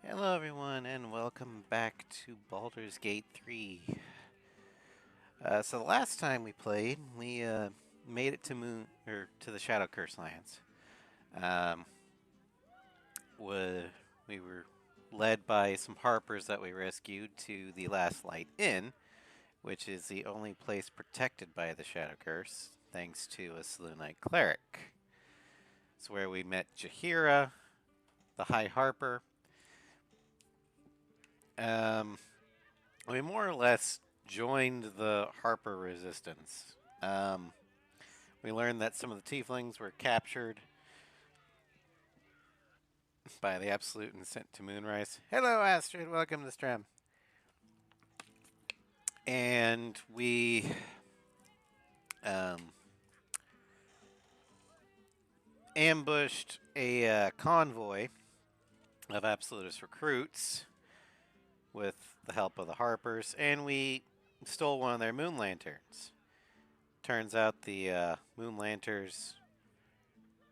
Hello everyone and welcome back to Baldur's Gate 3. So the last time we played, we made it to to the Shadow Curse Lands. Um, wa- we were led by some harpers that we rescued to the Last Light Inn, which is the only place protected by the Shadow Curse, thanks to a Selûnite cleric. It's where we met Jaheira, the High Harper. Um, we more or less joined the Harper resistance. We learned that some of the tieflings were captured by the Absolute and sent to Moonrise. Hello, Astrid. Welcome to Stram. And we um, ambushed a convoy of Absolutist recruits with the help of the Harpers, and we stole one of their moon lanterns. Turns out the moon lanterns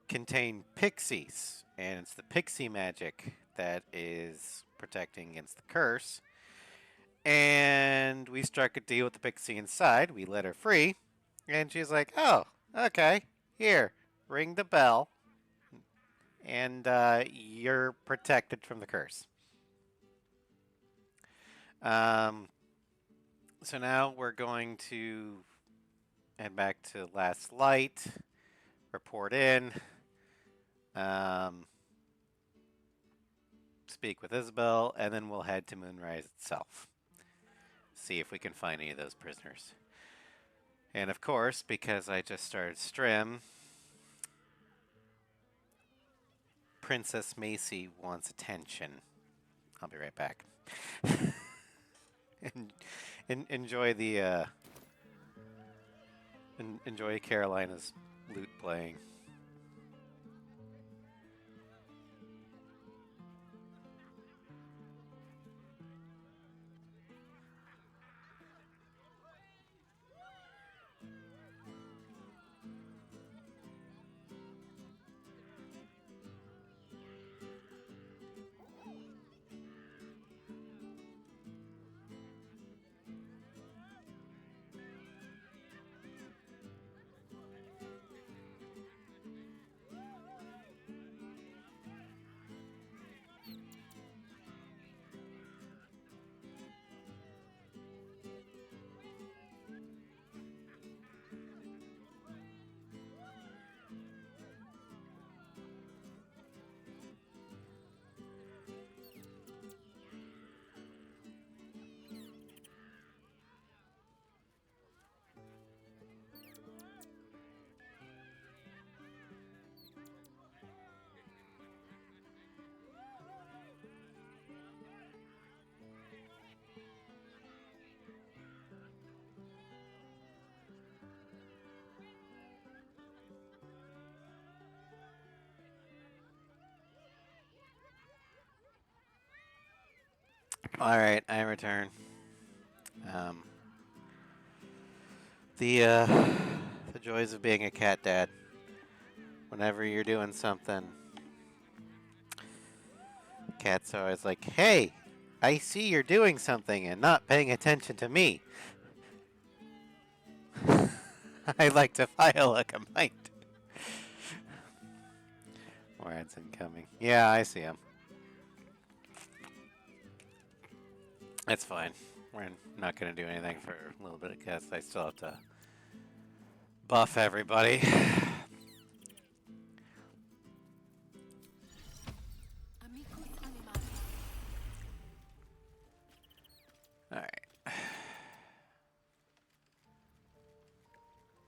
contain pixies, and it's the pixie magic that is protecting against the curse. And we struck a deal with the pixie inside. We let her free, and she's like, "Oh, okay, here, ring the bell, and you're protected from the curse." Um, so now we're going to head back to Last Light, report in, um, speak with Isabel, and then we'll head to Moonrise itself. See if we can find any of those prisoners. And of course, because I just started Strim, Princess Macy wants attention. I'll be right back. Enjoy the enjoy Carolina's lute playing. All right, I return. Um, the joys of being a cat dad. Whenever you're doing something, cat's always like, "Hey, I see you're doing something and not paying attention to me. I'd like to file a complaint." More ads incoming. Yeah, I see him. It's fine. We're not going to do anything for a little bit of cast. I still have to buff everybody. Alright.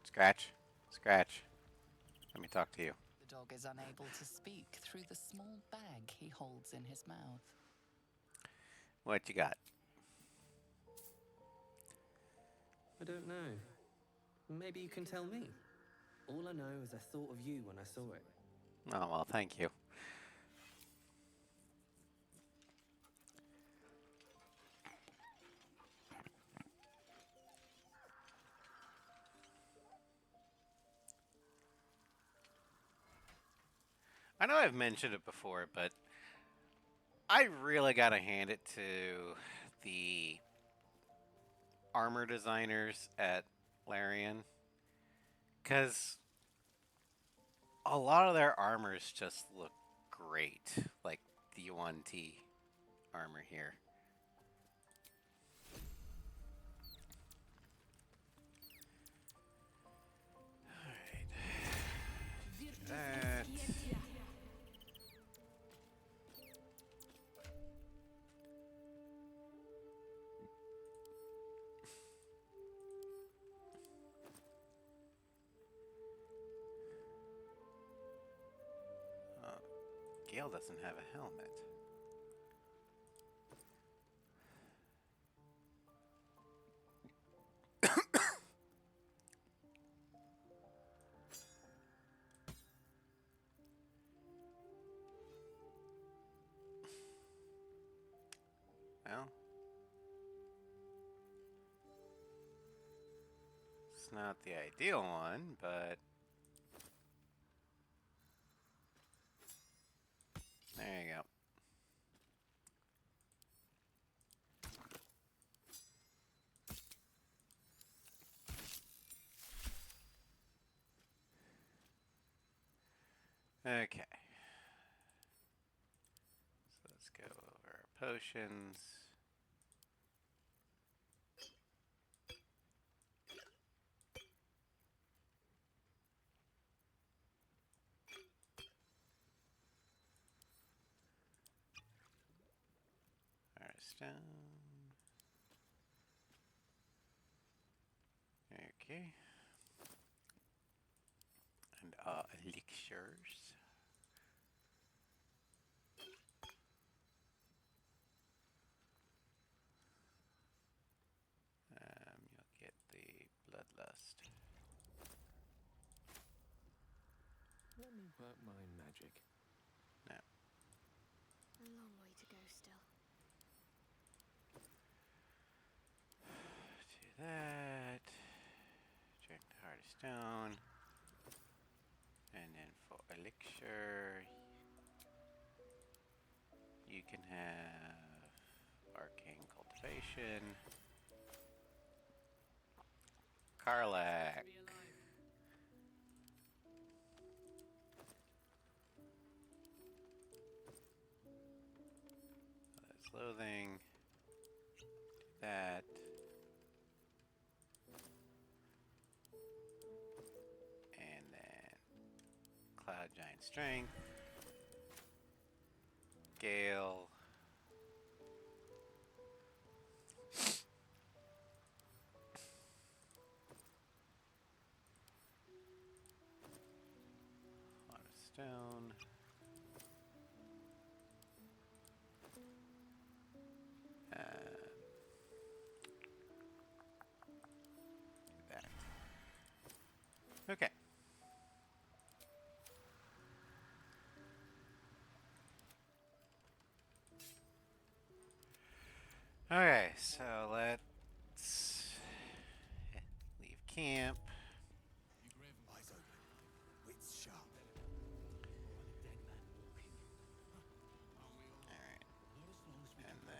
Scratch. Scratch. Let me talk to you. The dog is unable to speak through the small bag he holds in his mouth. What you got? I don't know. Maybe you can tell me. All I know is I thought of you when I saw it. Oh, well, thank you. I know I've mentioned it before, but I really gotta hand it to the armor designers at Larian, because a lot of their armors just look great, like the 1T armor here. Alright. That. Gale doesn't have a helmet. Well, it's not the ideal one, but there you go. Okay. So let's go over our potions. Our stone. Okay. And elixirs. You'll get the bloodlust. Let me work my magic. No. A long way to go still. Do that. Drink the heart of stone. And then for elixir, you can have arcane cultivation. Karlak. That's loathing. Do that. And then Cloud Giant Strength. Gale. Heart of Stone. That. Okay. Okay, so let's leave camp. Eyes open, wits sharp. Alright. And then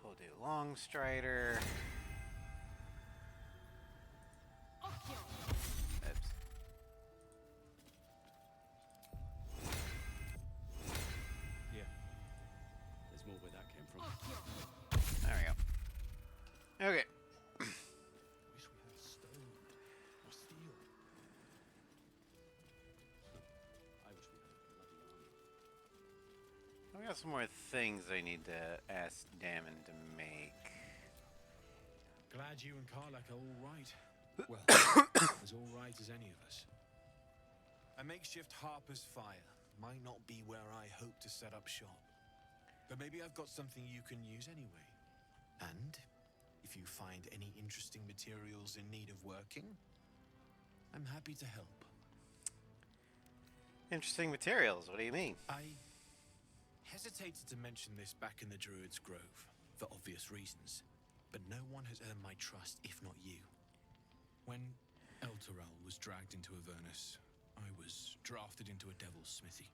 we'll do Long Strider. Oops. Yeah. There's more where that came from. There we go. Okay. Wish we had stone or steel. I wish we had a bloody army. We got some more things I need to ask Damon to make. Glad you and Karlak are all right. Well, as all right as any of us. A makeshift harper's fire might not be where I hope to set up shop. But maybe I've got something you can use anyway. And if you find any interesting materials in need of working, I'm happy to help. Interesting materials, what do you mean? I hesitated to mention this back in the Druid's Grove, for obvious reasons. But no one has earned my trust, if not you. When Elturel was dragged into Avernus, I was drafted into a devil's smithy.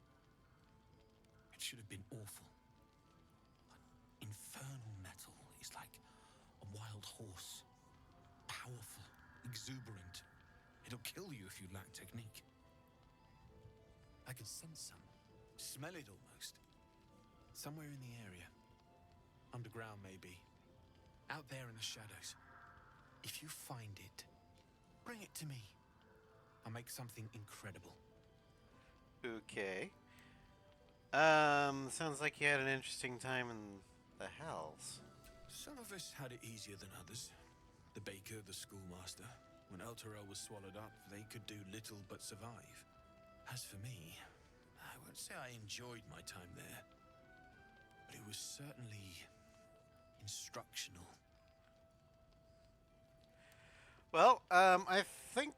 It should have been awful. But infernal metal is like a wild horse. Powerful, exuberant. It'll kill you if you lack technique. I can sense some. Smell it almost. Somewhere in the area. Underground, maybe. Out there in the shadows. If you find it, bring it to me. I'll make something incredible. Okay. Sounds like you had an interesting time in the Hells. Some of us had it easier than others. The baker, the schoolmaster. When El Terrell was swallowed up, they could do little but survive. As for me, I won't say I enjoyed my time there. But it was certainly instructional. Well, I think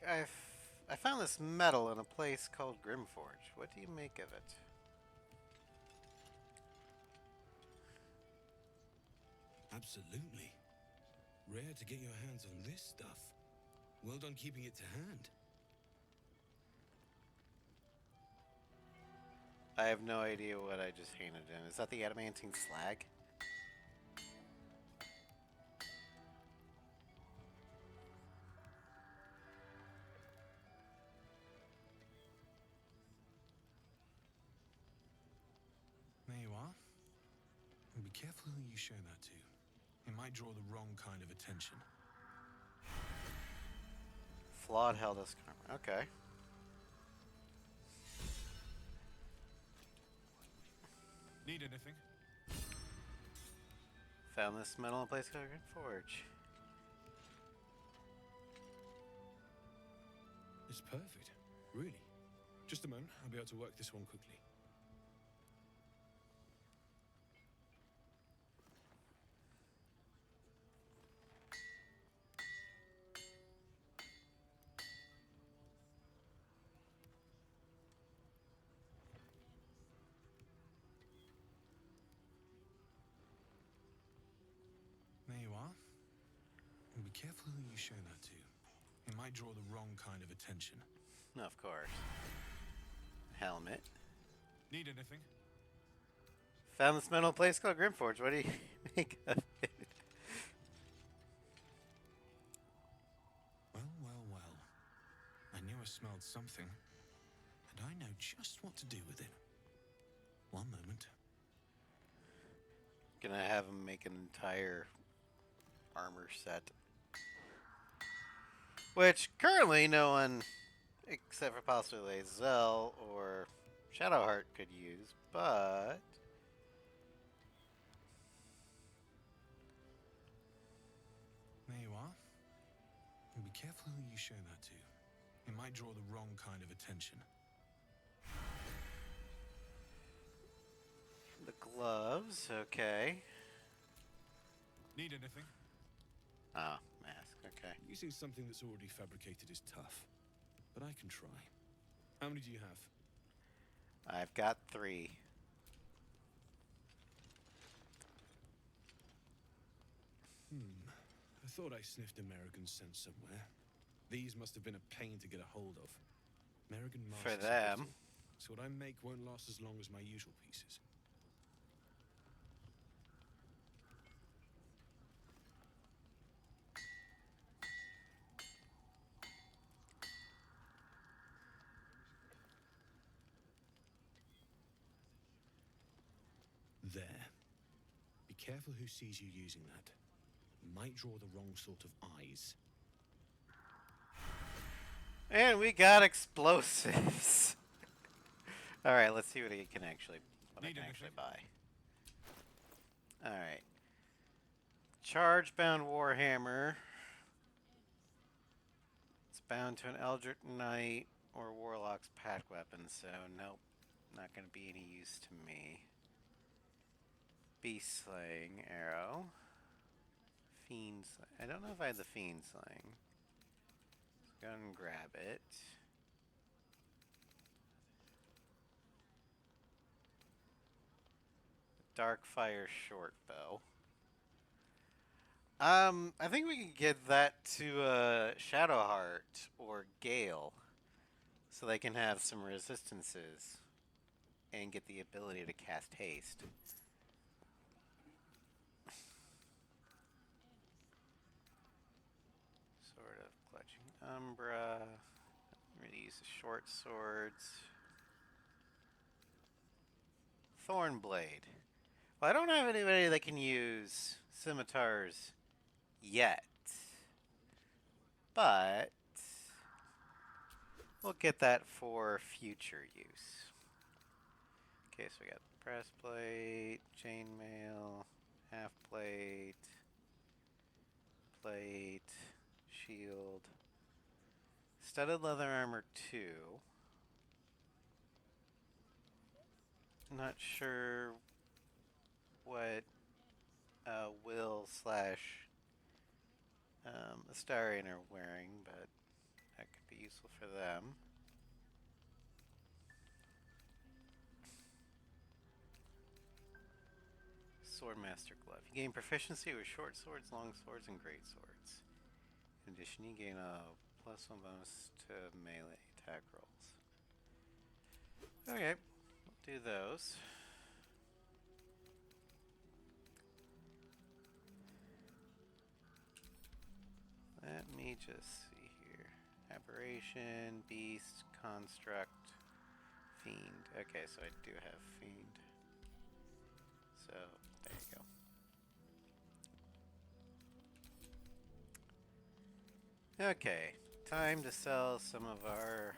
I found this metal in a place called Grimforge. What do you make of it? Absolutely. Rare to get your hands on this stuff. Well done keeping it to hand. I have no idea what I just handed in. Is that the adamantine slag? There you are. And be careful who you show that to. It might draw the wrong kind of attention. Flawed Heldas armor. Okay. Need anything? Found this metal in a place called Grimforge. It's perfect. Really. Just a moment. I'll be able to work this one quickly. There you are. And be careful who you show that to. It might draw the wrong kind of attention. Of course. Helmet. Need anything? Found this metal place called Grimforge. What do you make of it? Well, well, well. I knew I smelled something. And I know just what to do with it. One moment. Gonna have him make an entire armor set. Which currently no one, except for possibly Zell or Shadowheart, could use, but There you are. And be careful who you show that to. It might draw the wrong kind of attention. the gloves, okay. Need anything? Ah, mask, okay. Using something that's already fabricated is tough, but I can try. How many do you have? I've got 3. I thought I sniffed American scent somewhere. These must have been a pain to get a hold of. American masks For are them. brittle, so what I make won't last as long as my usual pieces. There. Be careful who sees you using that. Might draw the wrong sort of eyes. And we got explosives. All right, let's see what I can actually buy. All right. Charge-bound Warhammer. It's bound to an Eldritch Knight or Warlock's pack weapon, so nope, not going to be any use to me. Beast Slaying Arrow. Fiend Slaying. I don't know if I had the Fiend Slaying. Let's go and grab it. Darkfire Short Bow. I think we can get that to Shadowheart or Gale. so they can have some resistances and get the ability to cast haste. Sword of Clutching Umbra. I'm going to use the short swords. Thornblade. Well, I don't have anybody that can use scimitars yet. But we'll get that for future use. Okay, so we got breastplate, chainmail, half plate, plate, shield, studded leather armor 2. Not sure what Will slash Astarion are wearing, but that could be useful for them. Swordmaster Glove. You gain proficiency with short swords, long swords, and great swords. In addition, you gain a +1 bonus to melee attack rolls. Okay, we'll do those. Let me just see here. Aberration, Beast, Construct, Fiend. Okay, so I do have Fiend. So, there you go. Okay, time to sell some of our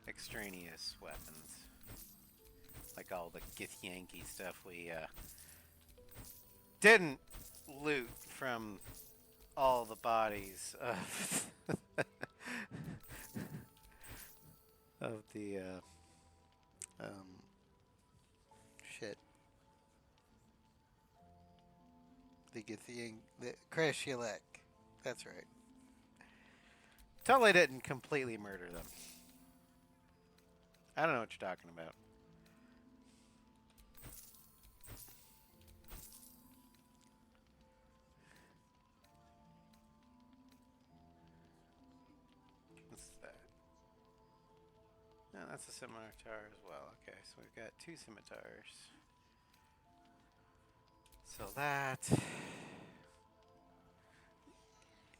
extraneous weapons. Like all the Githyanki stuff we didn't loot from all the bodies of of the shit. The Githyanki, the Kreshulek. That's right. Totally didn't completely murder them. I don't know what you're talking about. What's that? No, that's a scimitar as well. Okay, so we've got 2 scimitars. So that.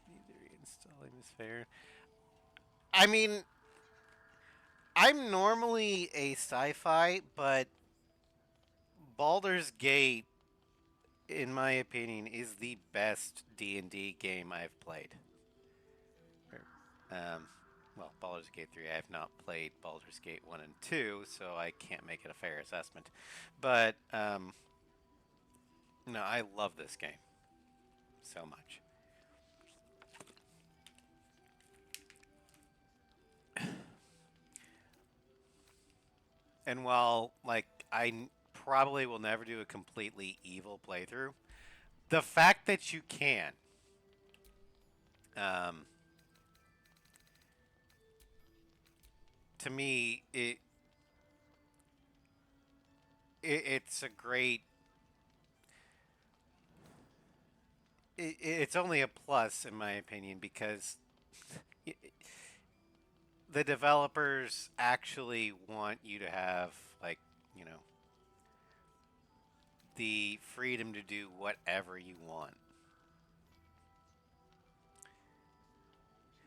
Need to reinstalling this fair. I mean, I'm normally a sci-fi, but Baldur's Gate, in my opinion, is the best D&D game I've played. Well, Baldur's Gate 3, I have not played Baldur's Gate 1 and 2, so I can't make it a fair assessment. But, no, I love this game so much. And while, like, probably will never do a completely evil playthrough, the fact that you can, to me, it's a great. It's only a plus in my opinion because the developers actually want you to have, like, you know, the freedom to do whatever you want.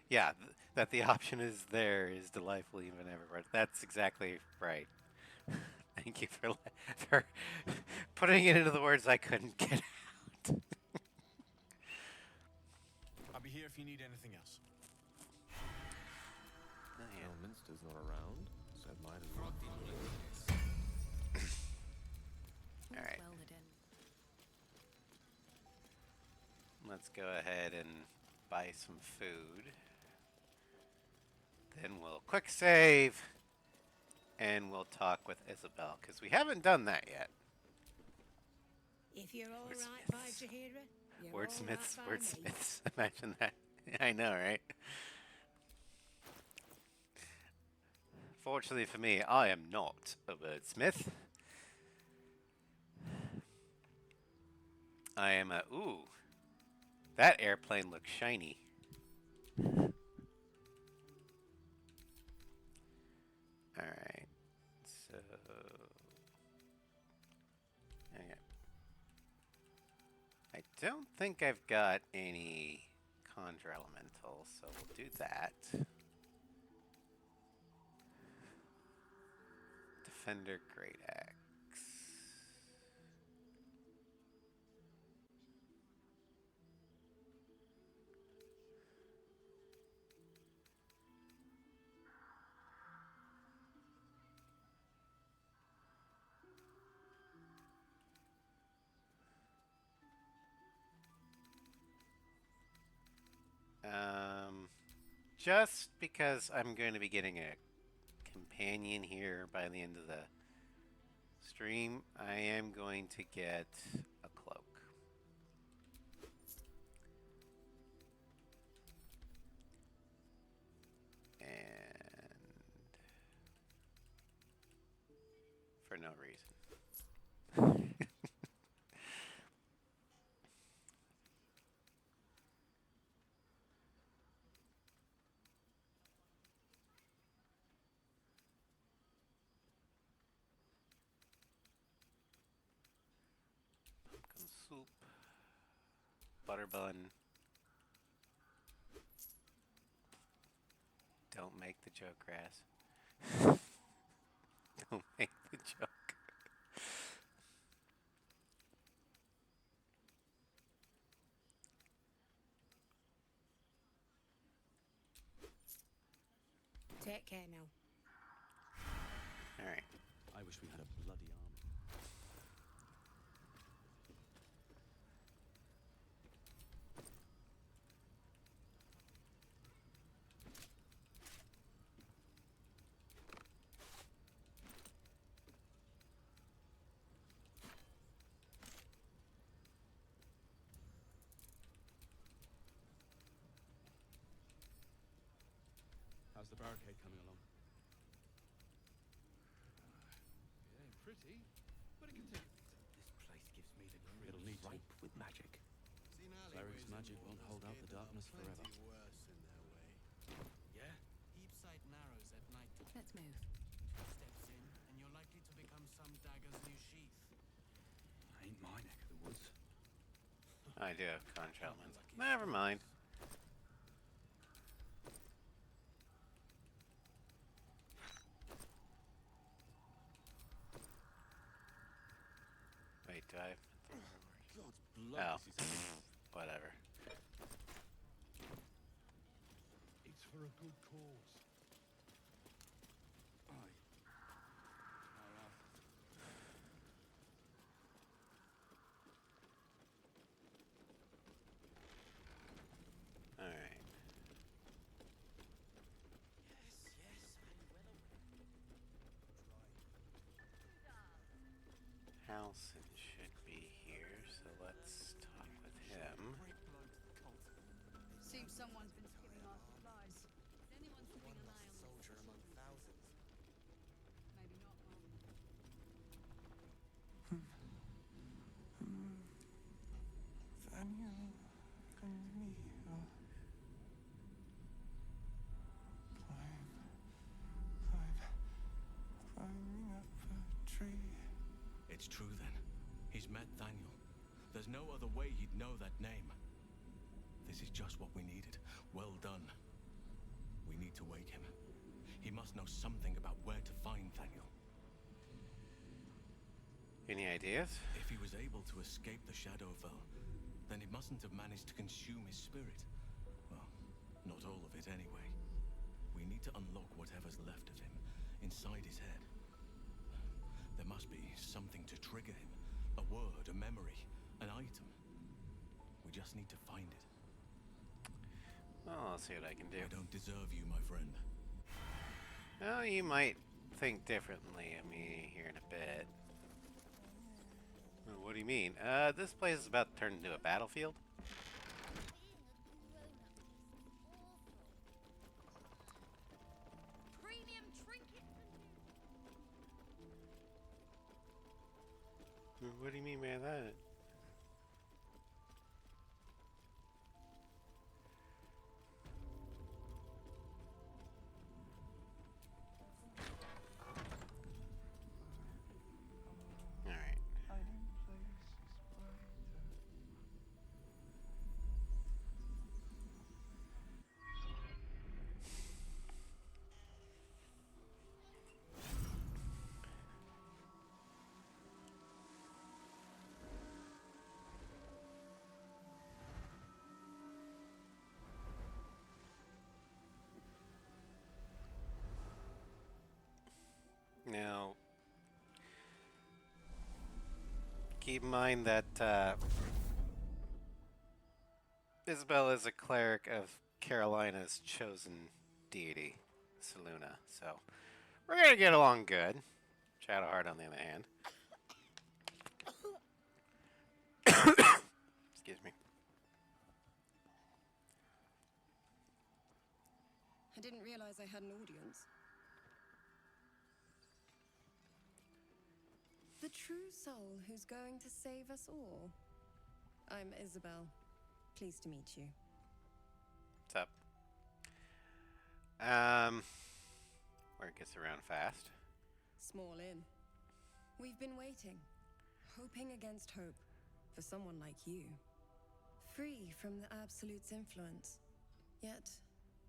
Yeah, that the option is there is delightful even ever. That's exactly right. Thank you for putting it into the words I couldn't get out. I'll be here if you need anything else. Oh, yeah. Minster's not around, so it might as well be. All right. Welded in. Let's go ahead and buy some food. Then we'll quick save. And we'll talk with Isabel, because we haven't done that yet. If you're all right by Jahira, you're Wordsmiths, all right by me. wordsmiths. Imagine that. I know, right? Fortunately for me, I am not a wordsmith. I am a... Ooh. That airplane looks shiny. don't think I've got any conjure elementals, so we'll do that. Defender Great Axe. Just because I'm going to be getting a companion here by the end of the stream, I am going to get a cloak. And for no reason. Pumpkin soup, butter bun. Don't make the joke, Grass. Don't make the joke. Take care now. All right. I wish we had a bloody army. How's the barricade coming along? It ain't pretty, but it can take a beating. This place gives me the It'll need to. ripe with magic. Cleric's magic won't hold out the darkness forever. Worse in their way. Yeah? Heap sight narrows at night. Let's move. Steps in, and you're likely to become some dagger's new sheath. Ain't my neck of the woods. I do have conjure elements. Never mind. Wait, do I? God's Oh, blood, this is whatever. It's for a good cause. All right. Halson should be here, so let's talk with him. Seems someone's been skimming our supplies. Is anyone keeping an eye on the Soldier among thousands. Maybe not, Mom. Daniel and me are climbing up a tree. It's true then. He's met Daniel. There's no other way he'd know that name. This is just what we needed. Well done. We need to wake him. He must know something about where to find Daniel. Any ideas? If he was able to escape the Shadowfell, then he mustn't have managed to consume his spirit. Well, not all of it anyway. We need to unlock whatever's left of him, inside his head. There must be something to trigger him. A word, a memory, an item. We just need to find it. Well, I'll see what I can do. I don't deserve you, my friend. Well, you might think differently of me here in a bit. What do you mean? This place is about to turn into a battlefield? Premium trinket. What do you mean by that? Alright. Hiding places brighter. Keep in mind that Isabel is a cleric of Carolina's chosen deity, Seluna. So we're gonna get along good. Shadowheart, on the other hand. Excuse me. I didn't realize I had an audience. The true soul who's going to save us all. I'm Isabel. Pleased to meet you. What's up? Where it gets around fast. Small inn. We've been waiting, hoping against hope, for someone like you. Free from the Absolute's influence, yet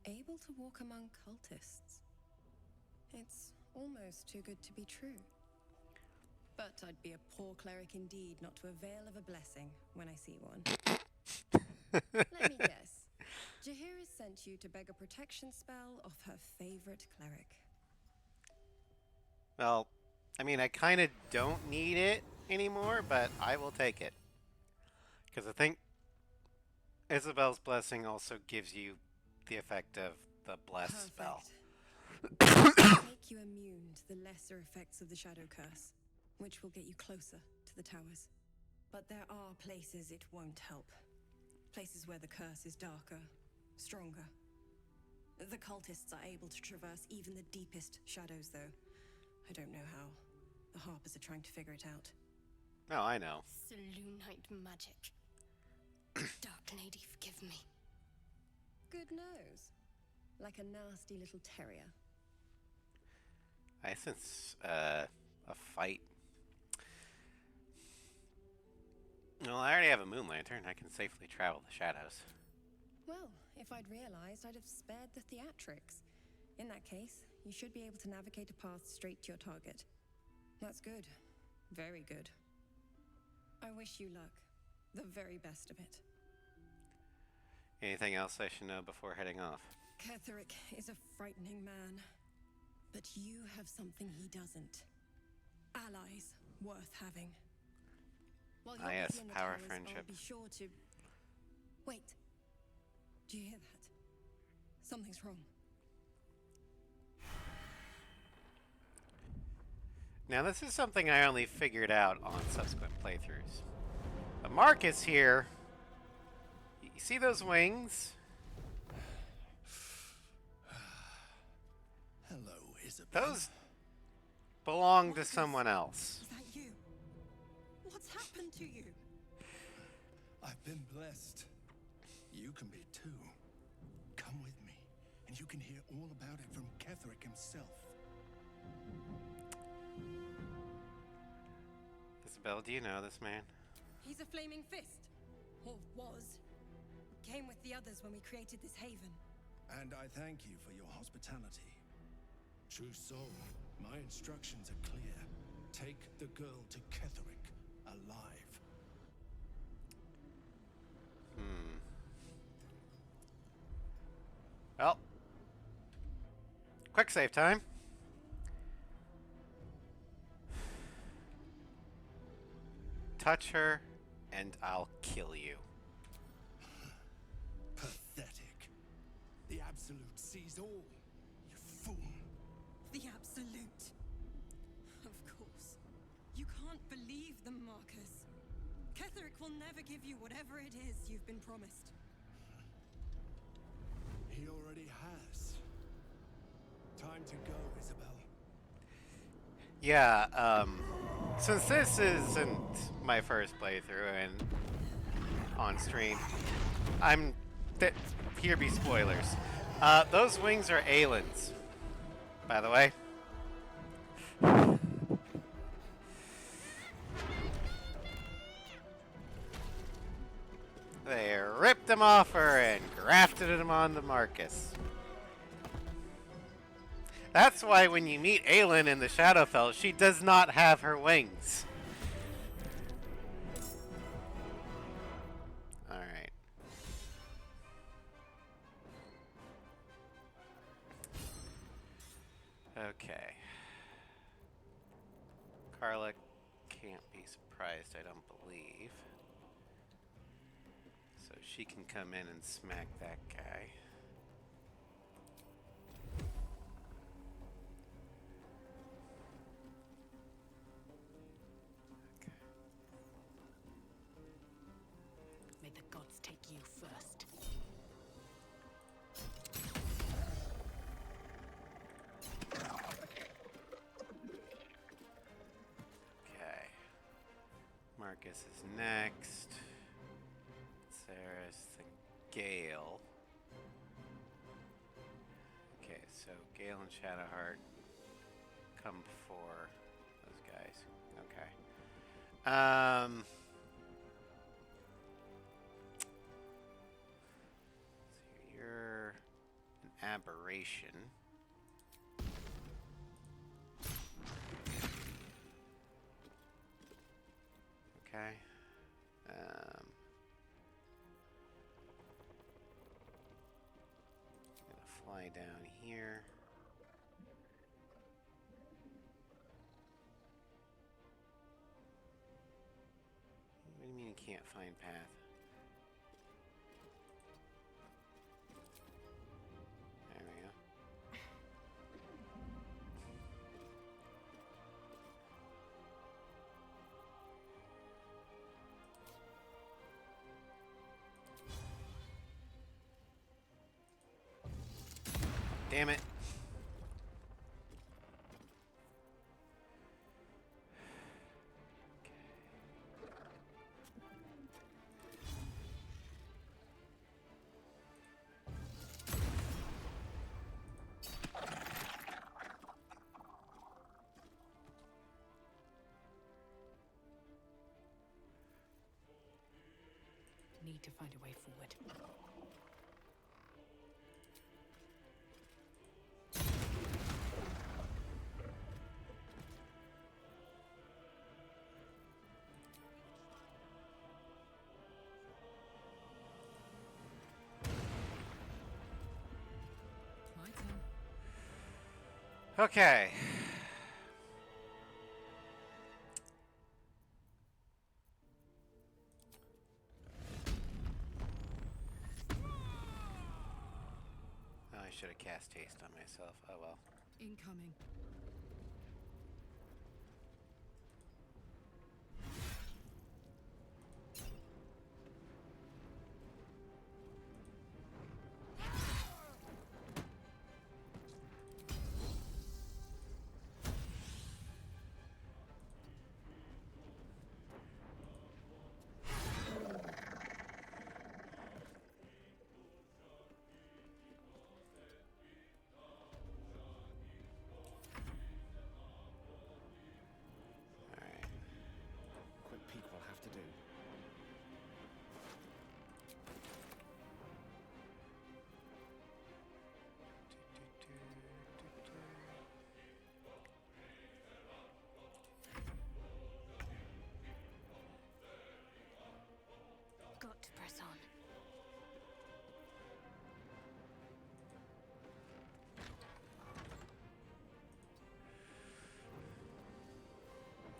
able to walk among cultists. It's almost too good to be true. But I'd be a poor cleric indeed not to avail of a blessing when I see one. Let me guess. Jaheira sent you to beg a protection spell off her favorite cleric. Well, I mean, I kind of don't need it anymore, but I will take it. Because I think Isabel's blessing also gives you the effect of the bless spell. Make you immune to the lesser effects of the shadow curse, which will get you closer to the towers. But there are places it won't help. Places where the curse is darker, stronger. The cultists are able to traverse even the deepest shadows, though. I don't know how. The Harpers are trying to figure it out. Oh, I know. Selunite magic. Dark Lady, forgive me. Good nose. Like a nasty little terrier. I sense a fight. Well, I already have a moon lantern. I can safely travel the shadows. Well, if I'd realized, I'd have spared the theatrics. In that case, you should be able to navigate a path straight to your target. That's good. Very good. I wish you luck. The very best of it. Anything else I should know before heading off? Ketheric is a frightening man. But you have something he doesn't. Allies worth having. While you're yes, busy in the power towers, friendship. I'll be sure to... Wait. Do you hear that? Something's wrong. Now, this is something I only figured out on subsequent playthroughs. The Marcus here, you see those wings? Hello, Isabel. Those belong to someone else. Is that you? What's happened to you? I've been blessed. You can be too. Come with me, and you can hear all about it from Ketheric himself. Isabel, do you know this man? He's a flaming fist. Or was. Came with the others when we created this haven. And I thank you for your hospitality. True soul, my instructions are clear. Take the girl to Ketheric alive. Well, quick save time. Touch her, and I'll kill you. Pathetic. The Absolute sees all, you fool. The Absolute. Of course. You can't believe them, Marcus. Ketheric will never give you whatever it is you've been promised. He already has. Time to go, Isabel. Yeah, since this isn't my first playthrough and on stream, here be spoilers. Those wings are Aylin's, by the way. They ripped them off her and grafted them onto Marcus. That's why when you meet Aylin in the Shadowfell, she does not have her wings. Alright. Okay. Carla can't be surprised, I don't believe. So she can come in and smack that guy. May the gods take you first. Okay. Marcus is next. Sarah's then Gale. Okay, so Gale and Shadowheart come before those guys. Okay. So you're an aberration. Okay. Gonna fly down here. What do you mean you can't find path? There we go. Damn it. Need to find a way forward. My turn. Okay. Oh, I should have cast haste on myself. Oh well. Incoming. Quick peek will have to do. Got to press on.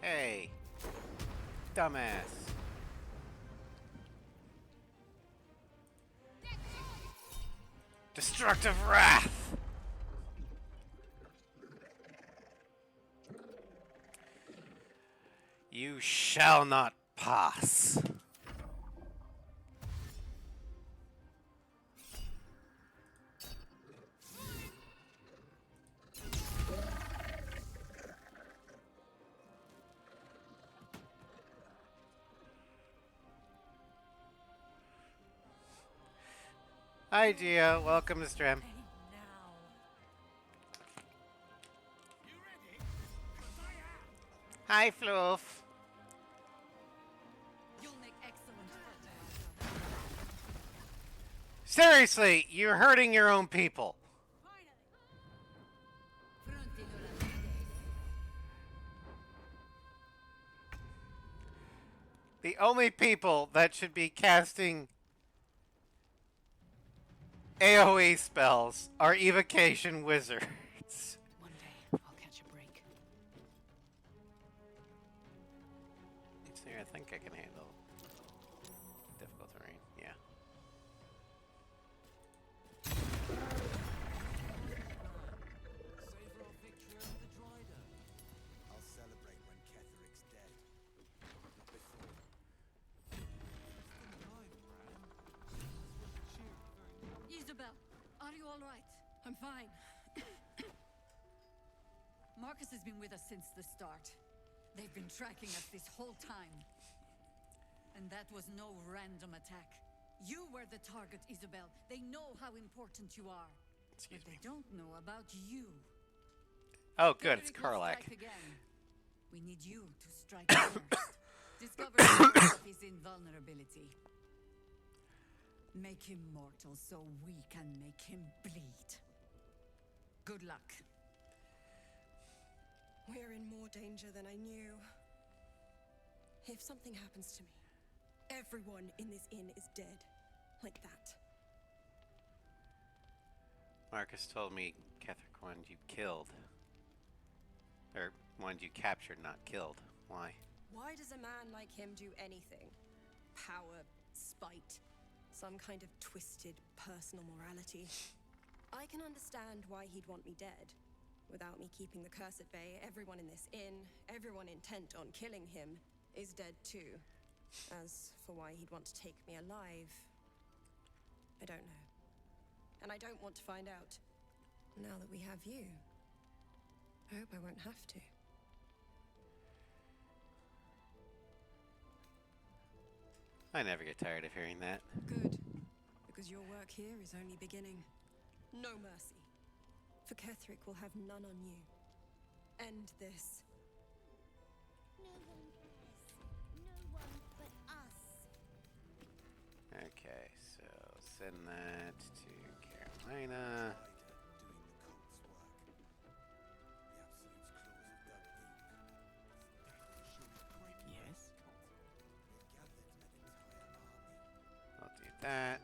Hey, dumbass. Destructive wrath. You shall not pass. Hi, Gio. Welcome to stream. Hi, Fluff. You'll make excellent fertilizer. Seriously, you're hurting your own people. The only people that should be casting AoE spells are evocation wizards. One day, I'll catch a break. I can handle difficult terrain. Yeah. Savor our victory over the Dryder. I'll celebrate when Ketheric's dead. Not before. Isabel, are you all right? I'm fine. Marcus has been with us since the start. They've been tracking us this whole time. And that was no random attack. You were the target, Isabel. They know how important you are. Excuse but me. they don't know about you. Oh, good. It's Frederick will Karlak. strike again. We need you to strike first. Discover his invulnerability. Make him mortal so we can make him bleed. Good luck. We're in more danger than I knew. If something happens to me, everyone in this inn is dead. Like that. Marcus told me Ketheric wanted you killed. Or wanted you captured, not killed. Why? Why does a man like him do anything? Power, spite, some kind of twisted personal morality. I can understand why he'd want me dead. Without me keeping the curse at bay, everyone in this inn, everyone intent on killing him, is dead too. As for why he'd want to take me alive, I don't know. And I don't want to find out. Now that we have you, I hope I won't have to. I never get tired of hearing that. Good. Because your work here is only beginning. No mercy. For Ketheric will have none on you. End this. No one cares. No one but us. Okay, so send that to Carolina. Yes? I'll do that.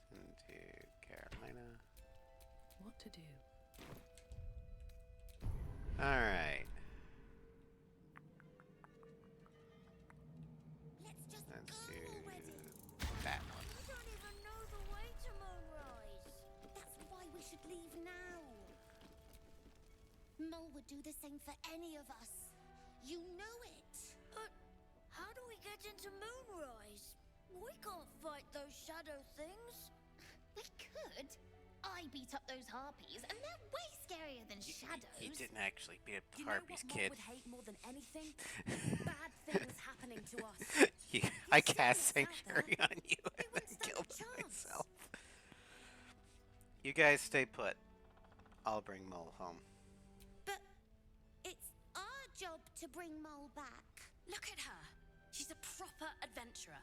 Send to Carolina. What to do? Alright. Let's just Let's go do already. that one. I don't even know the way to Moonrise. That's why we should leave now. Mole would do the same for any of us. You know it. But how do we get into Moonrise? We can't fight those shadow things. We could. I beat up those harpies, and they're way scarier than shadows. You didn't actually beat up the You know Harpies, what kid. Mole would hate more than anything? Bad things happening to us. I He's cast serious out Sanctuary there. on you and wouldn't then stand a killed chance. myself. You guys stay put. I'll bring Mole home. But it's our job to bring Mole back. Look at her. She's a proper adventurer.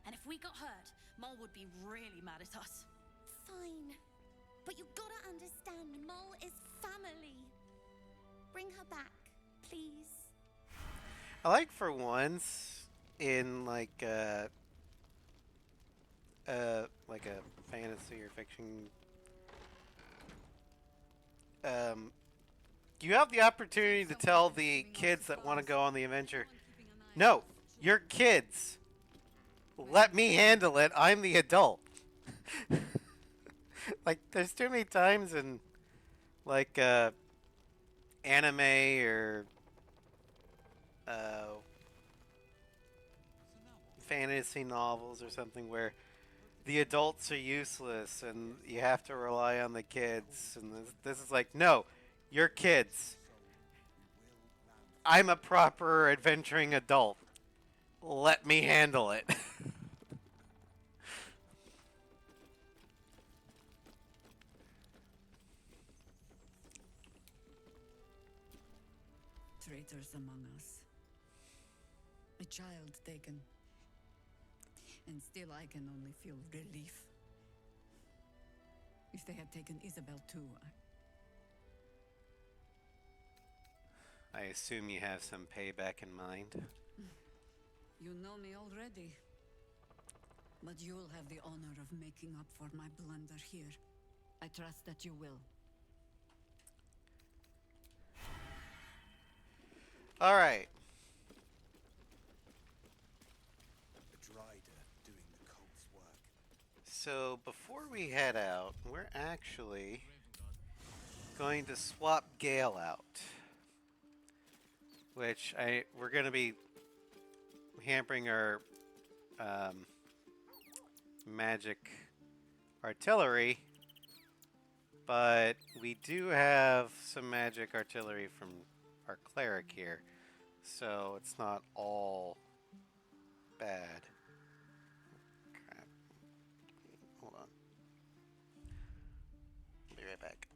And if we got hurt, Mole would be really mad at us. Fine. But you gotta understand, Mole is family. Bring her back, please. I like for once in like a fantasy or fiction, you have the opportunity to tell the kids that want to go on the adventure, no, you're kids. Let me handle it. I'm the adult. Like, there's too many times in, like, anime or fantasy novels or something where the adults are useless and you have to rely on the kids. And this is like, no, you're kids. I'm a proper adventuring adult. Let me handle it. Traitors among us. A child taken. And still I can only feel relief. If they had taken Isabel too, I assume you have some payback in mind. You know me already. But you'll have the honor of making up for my blunder here. I trust that you will. All right. The Drider doing the cult's work. So before we head out, we're actually going to swap Gale out, which we're going to be hampering our magic artillery, but we do have some magic artillery from our cleric here, so it's not all bad. Crap. Hold on. Be right back.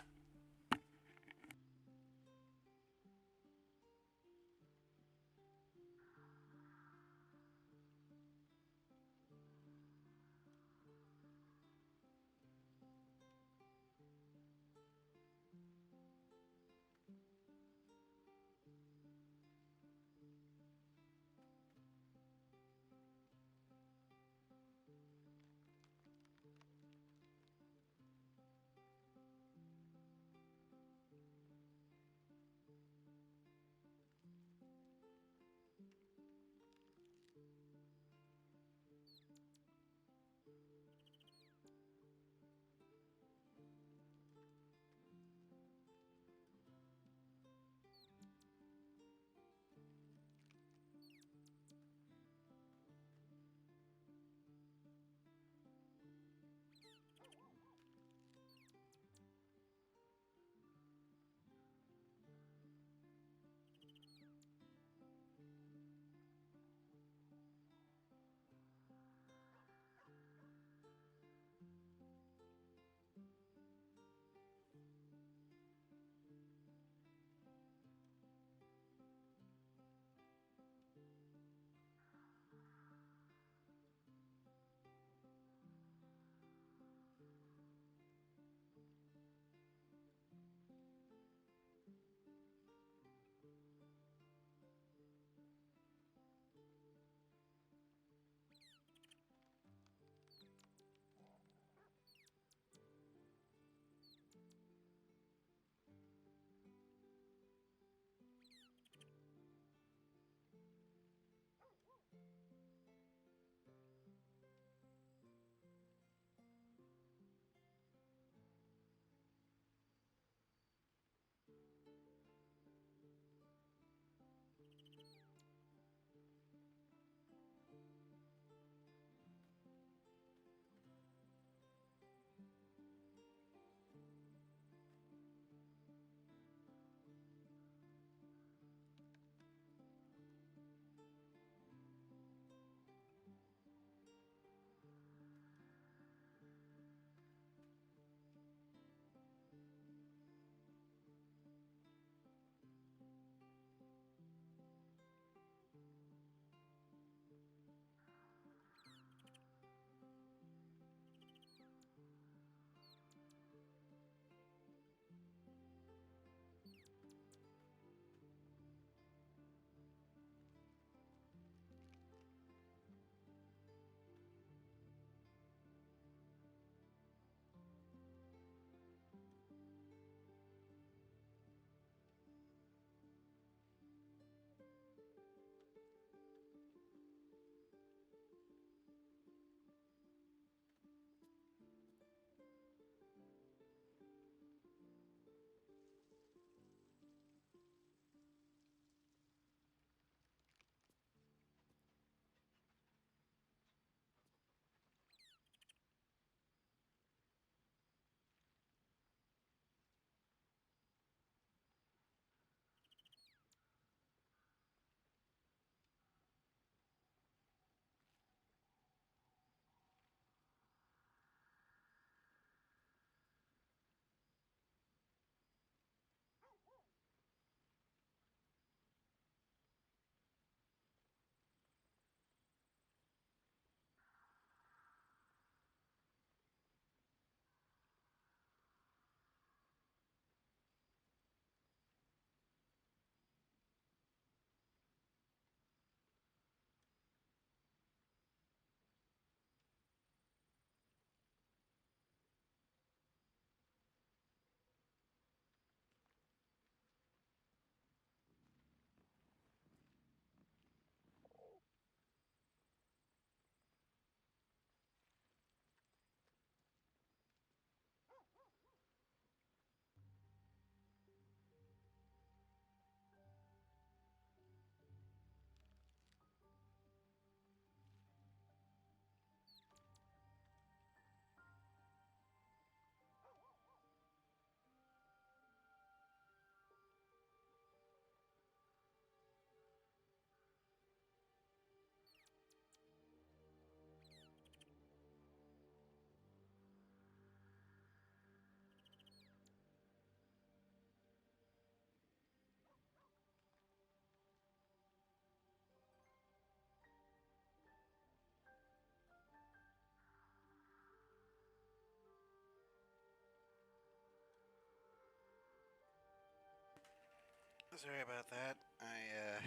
Sorry about that. I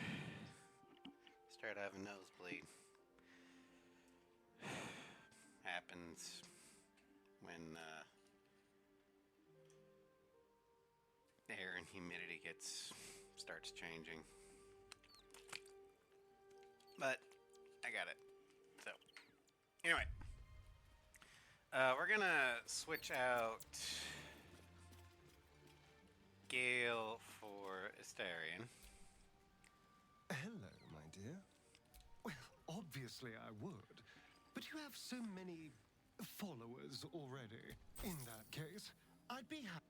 started having nosebleed. Happens when air and humidity starts changing. But I got it. So anyway, we're gonna switch out Gale for Astarion. Hello, my dear. Well, obviously I would, but you have so many followers already. In that case, I'd be happy.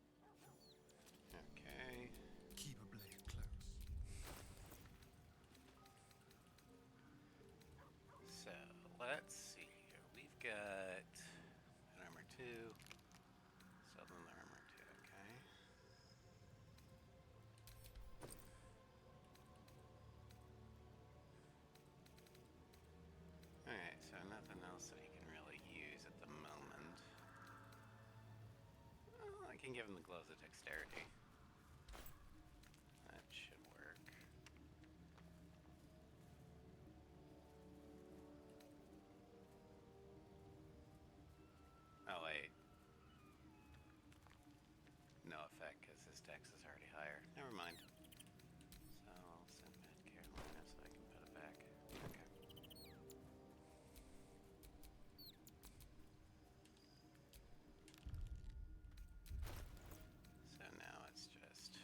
Okay. Keep a blade close. So let's see here. We've got armor 2, southern armor 2. Okay. Alright, so nothing else that he can really use at the moment. Oh, I can give him the gloves of dexterity. That should work. Oh wait. No effect because his dex is already higher. Never mind. So I'll send Matt Carolina so I can put it back. Okay. So now it's just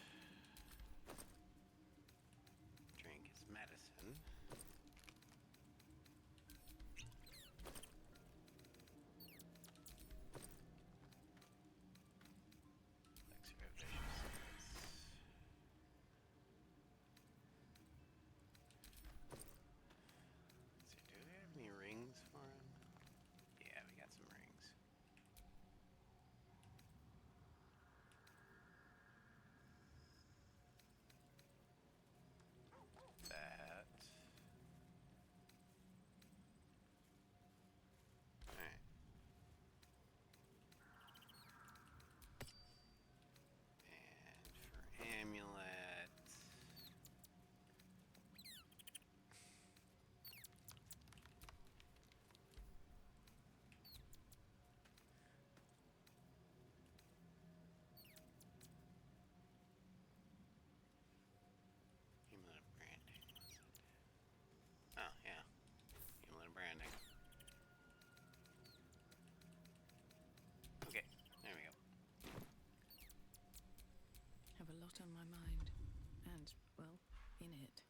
drink his medicine. Elixir of Viciousness. Let's see, do we have any rings for him? Yeah, we got some rings. That. Alright. And for amulet. Amulet of branding. What's it do? Oh, yeah. Amulet of branding. Okay, there we go. Have a lot on my mind. And, well, in it.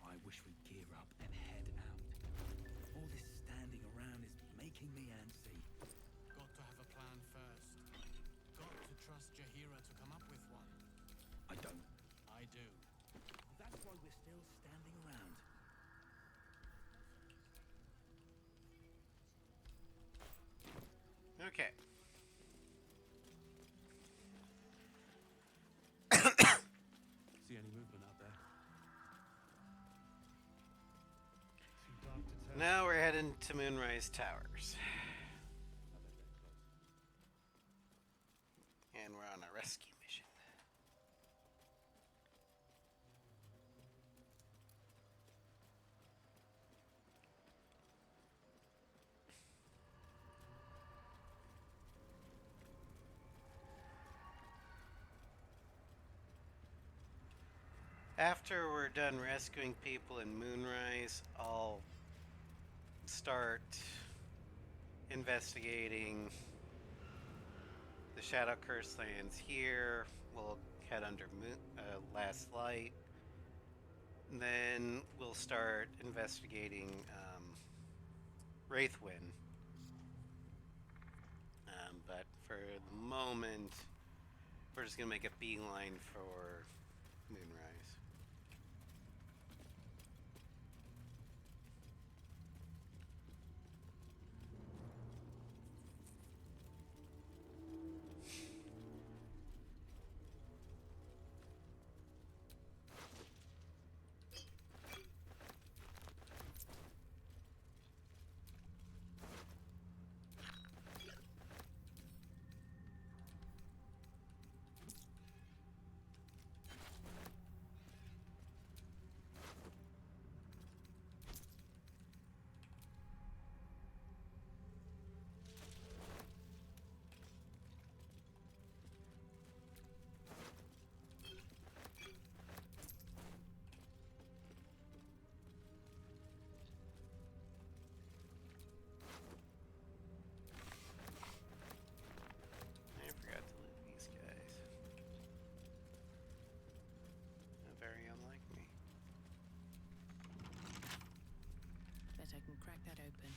I wish we'd gear up and head out. All this standing around is making me antsy. Got to have a plan first. Got to trust Jaheira to come up with one. I don't. I do. That's why we're still standing around. Okay. See any movement out there? Too dark to tell. Now we're heading to Moonrise Towers. And we're on a rescue mission. After we're done rescuing people in Moonrise, I'll start investigating the Shadow Curse lands here. We'll head under Last Light. And then we'll start investigating Wraithwind. But for the moment, we're just going to make a beeline for Moonrise. crack that open.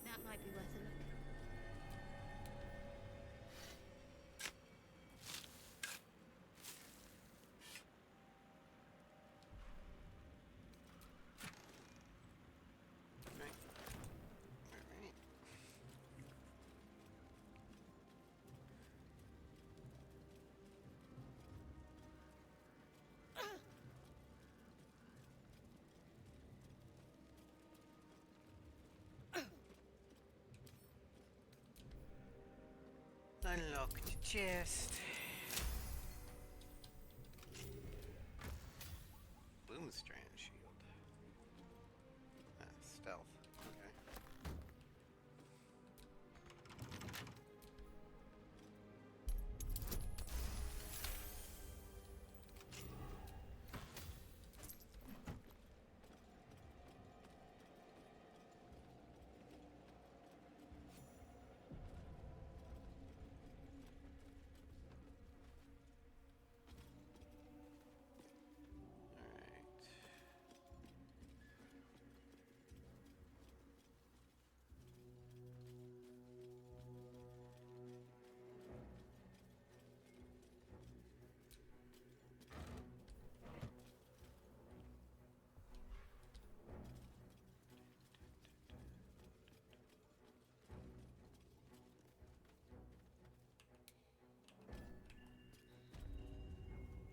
That might be worth a look. Unlock the chest. Boomstrand shield. Ah, stealth. Okay.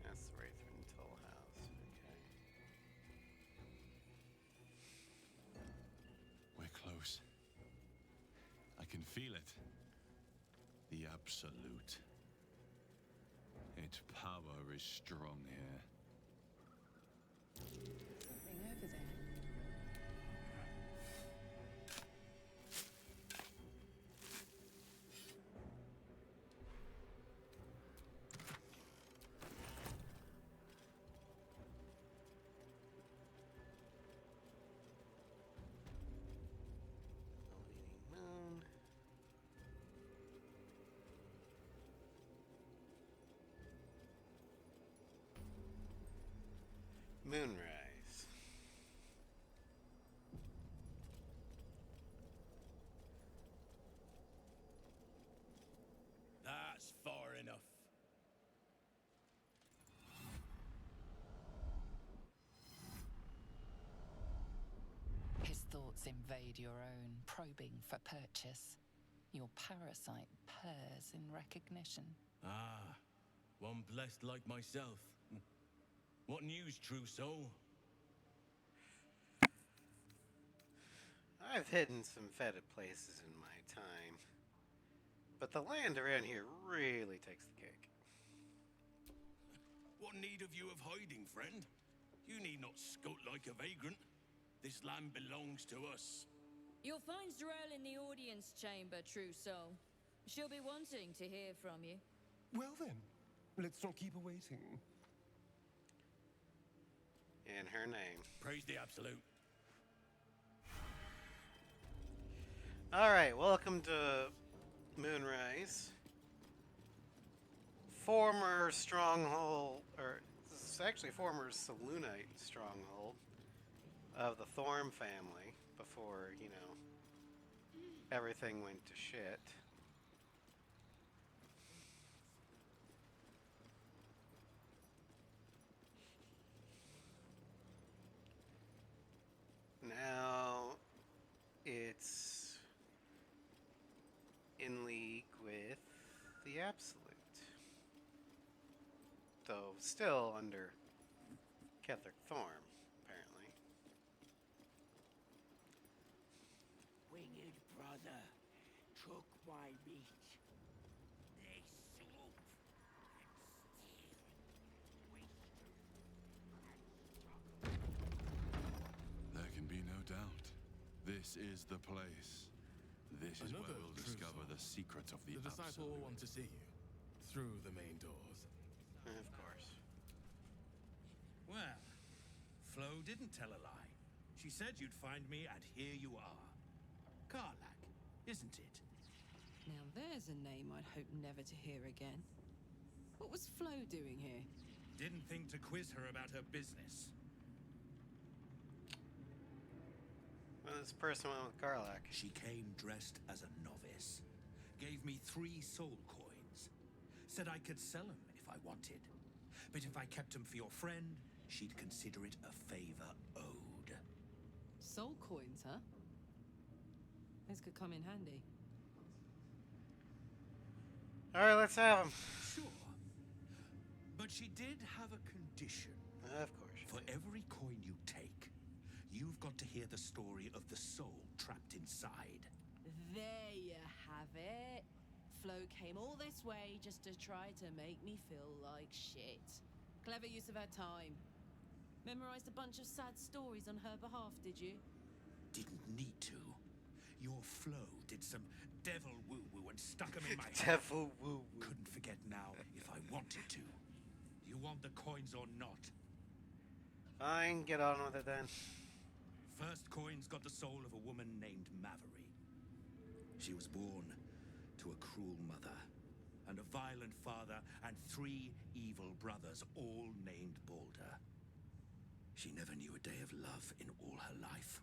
That's the Wraithman Toll House. Okay. We're close. I can feel it. The Absolute. Its power is strong here. Something over there. Moon. Moonrise. That's far enough. His thoughts invade your own, probing for purchase. Your parasite purrs in recognition. Ah, one blessed like myself. What news, true soul? I've hidden some fetid places in my time, but the land around here really takes the cake. What need have you of hiding, friend? You need not skulk like a vagrant. This land belongs to us. You'll find Z'rell in the audience chamber, true soul. She'll be wanting to hear from you. Well then, let's not keep her waiting. In her name. Praise the Absolute. Alright, welcome to Moonrise. former stronghold, or this is actually former Selûnite stronghold of the Thorm family before, you know, everything went to shit. Now it's in league with the Absolute. Though still under Ketheric Thorm, apparently. Winged brother took my meat. They sloop and steal. There can be no doubt. This is the place. This is where Another we'll true discover soul. the secrets of the The disciple will want to see you through the main doors. Of course. Well, Flo didn't tell a lie. She said you'd find me, and here you are. Karlak, isn't it? Now there's a name I'd hope never to hear again. What was Flo doing here? Didn't think to quiz her about her business. Well, this person went with Karlak. She came dressed as a novice. Gave me 3 soul coins. Said I could sell them if I wanted. But if I kept them for your friend, she'd consider it a favor owed. Soul coins, huh? Those could come in handy. Alright, let's have them. Sure. But she did have a condition. Of course. For every coin you take, you've got to hear the story of the soul trapped inside. There you have it. Flo came all this way just to try to make me feel like shit. Clever use of her time. Memorized a bunch of sad stories on her behalf, did you? Didn't need to. Your Flo did some devil woo-woo and stuck him in my head. Devil woo-woo. Couldn't forget now if I wanted to. You want the coins or not? Fine, get on with it then. First coin's got the soul of a woman named Maveri. She was born to a cruel mother and a violent father and 3 evil brothers, all named Baldur. She never knew a day of love in all her life.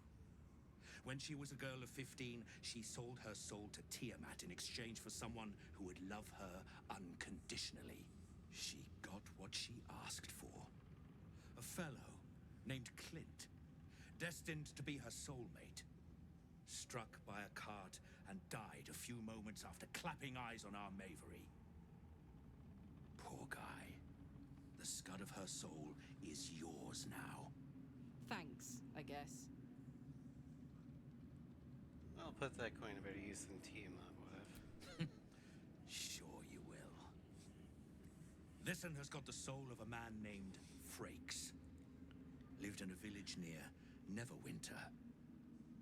When she was a girl of 15, she sold her soul to Tiamat in exchange for someone who would love her unconditionally. She got what she asked for. A fellow named Clint, destined to be her soulmate, struck by a cart and died a few moments after clapping eyes on our Mavery. Poor guy. The scud of her soul is yours now. Thanks, I guess. I'll put that coin to better use than Tiamat would have. Sure you will. This one has got the soul of a man named Frakes. Lived in a village near Neverwinter.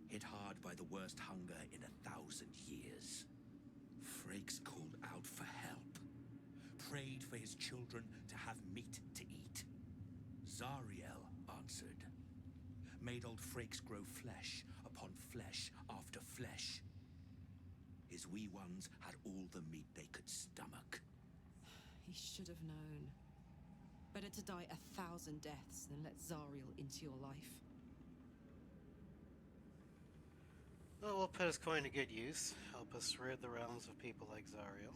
Hit hard by the worst hunger in 1,000 years. Frakes called out for help. Prayed for his children to have meat to eat. Zariel answered. Made old Frakes grow flesh upon flesh after flesh. His wee ones had all the meat they could stomach. He should have known. Better to die 1,000 deaths than let Zariel into your life. Well, we'll put his coin to good use. Help us rid the realms of people like Zariel.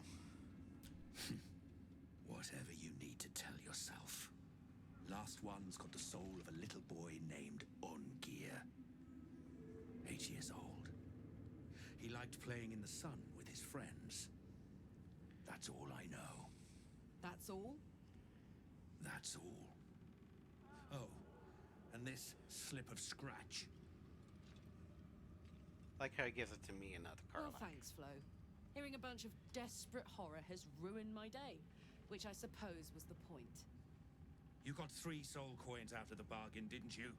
Whatever you need to tell yourself. Last one's got the soul of a little boy named Ongir. 8 years old. He liked playing in the sun with his friends. That's all I know. That's all? That's all. Oh, and this slip of scratch. Like how he gives it to me and not to Karlak. Well, thanks, Flo. Hearing a bunch of desperate horror has ruined my day, which I suppose was the point. You got 3 soul coins out of the bargain, didn't you?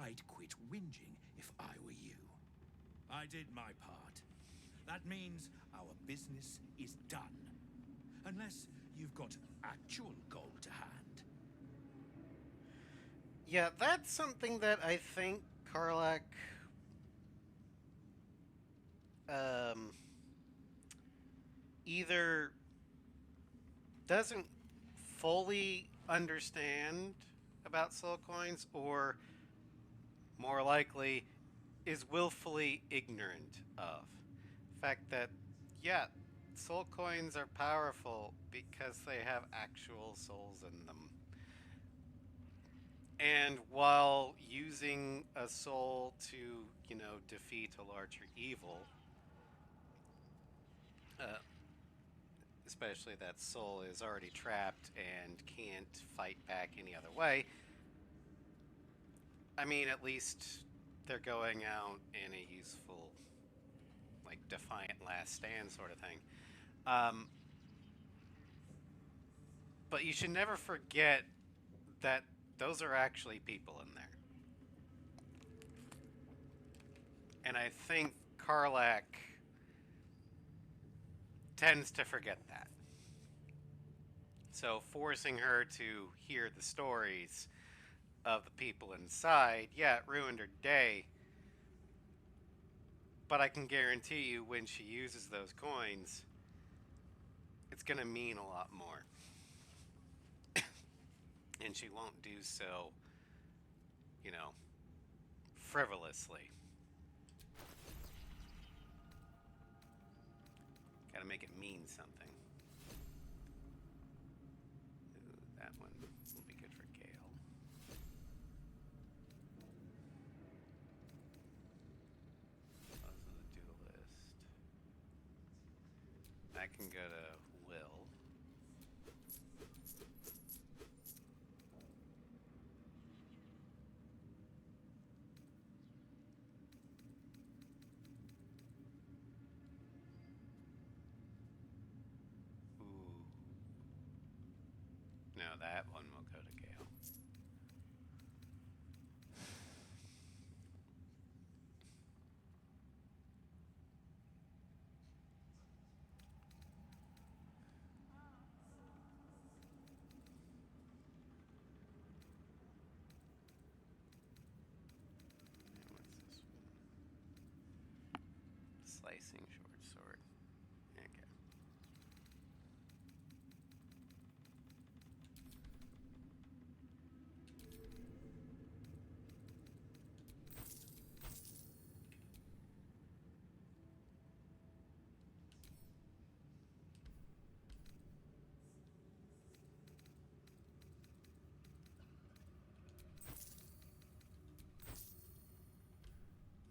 I'd quit whinging if I were you. I did my part. That means our business is done. Unless you've got actual gold to hand. Yeah, that's something that I think Karlak either doesn't fully understand about soul coins, or more likely, is willfully ignorant of the fact that, yeah, soul coins are powerful because they have actual souls in them. And while using a soul to, defeat a larger evil, uh, especially that soul is already trapped and can't fight back any other way, I mean, at least they're going out in a useful, like, defiant last stand sort of thing. But you should never forget that those are actually people in there. And I think Karlak tends to forget that. So forcing her to hear the stories of the people inside, yeah, it ruined her day. But I can guarantee you when she uses those coins, it's going to mean a lot more. And she won't do so, frivolously. Gotta make it mean something. Ooh, that one will be good for Gale. Close the duelist. That can go to Will. Ooh. No, that one will go to Gale. Slicing short sword. Okay.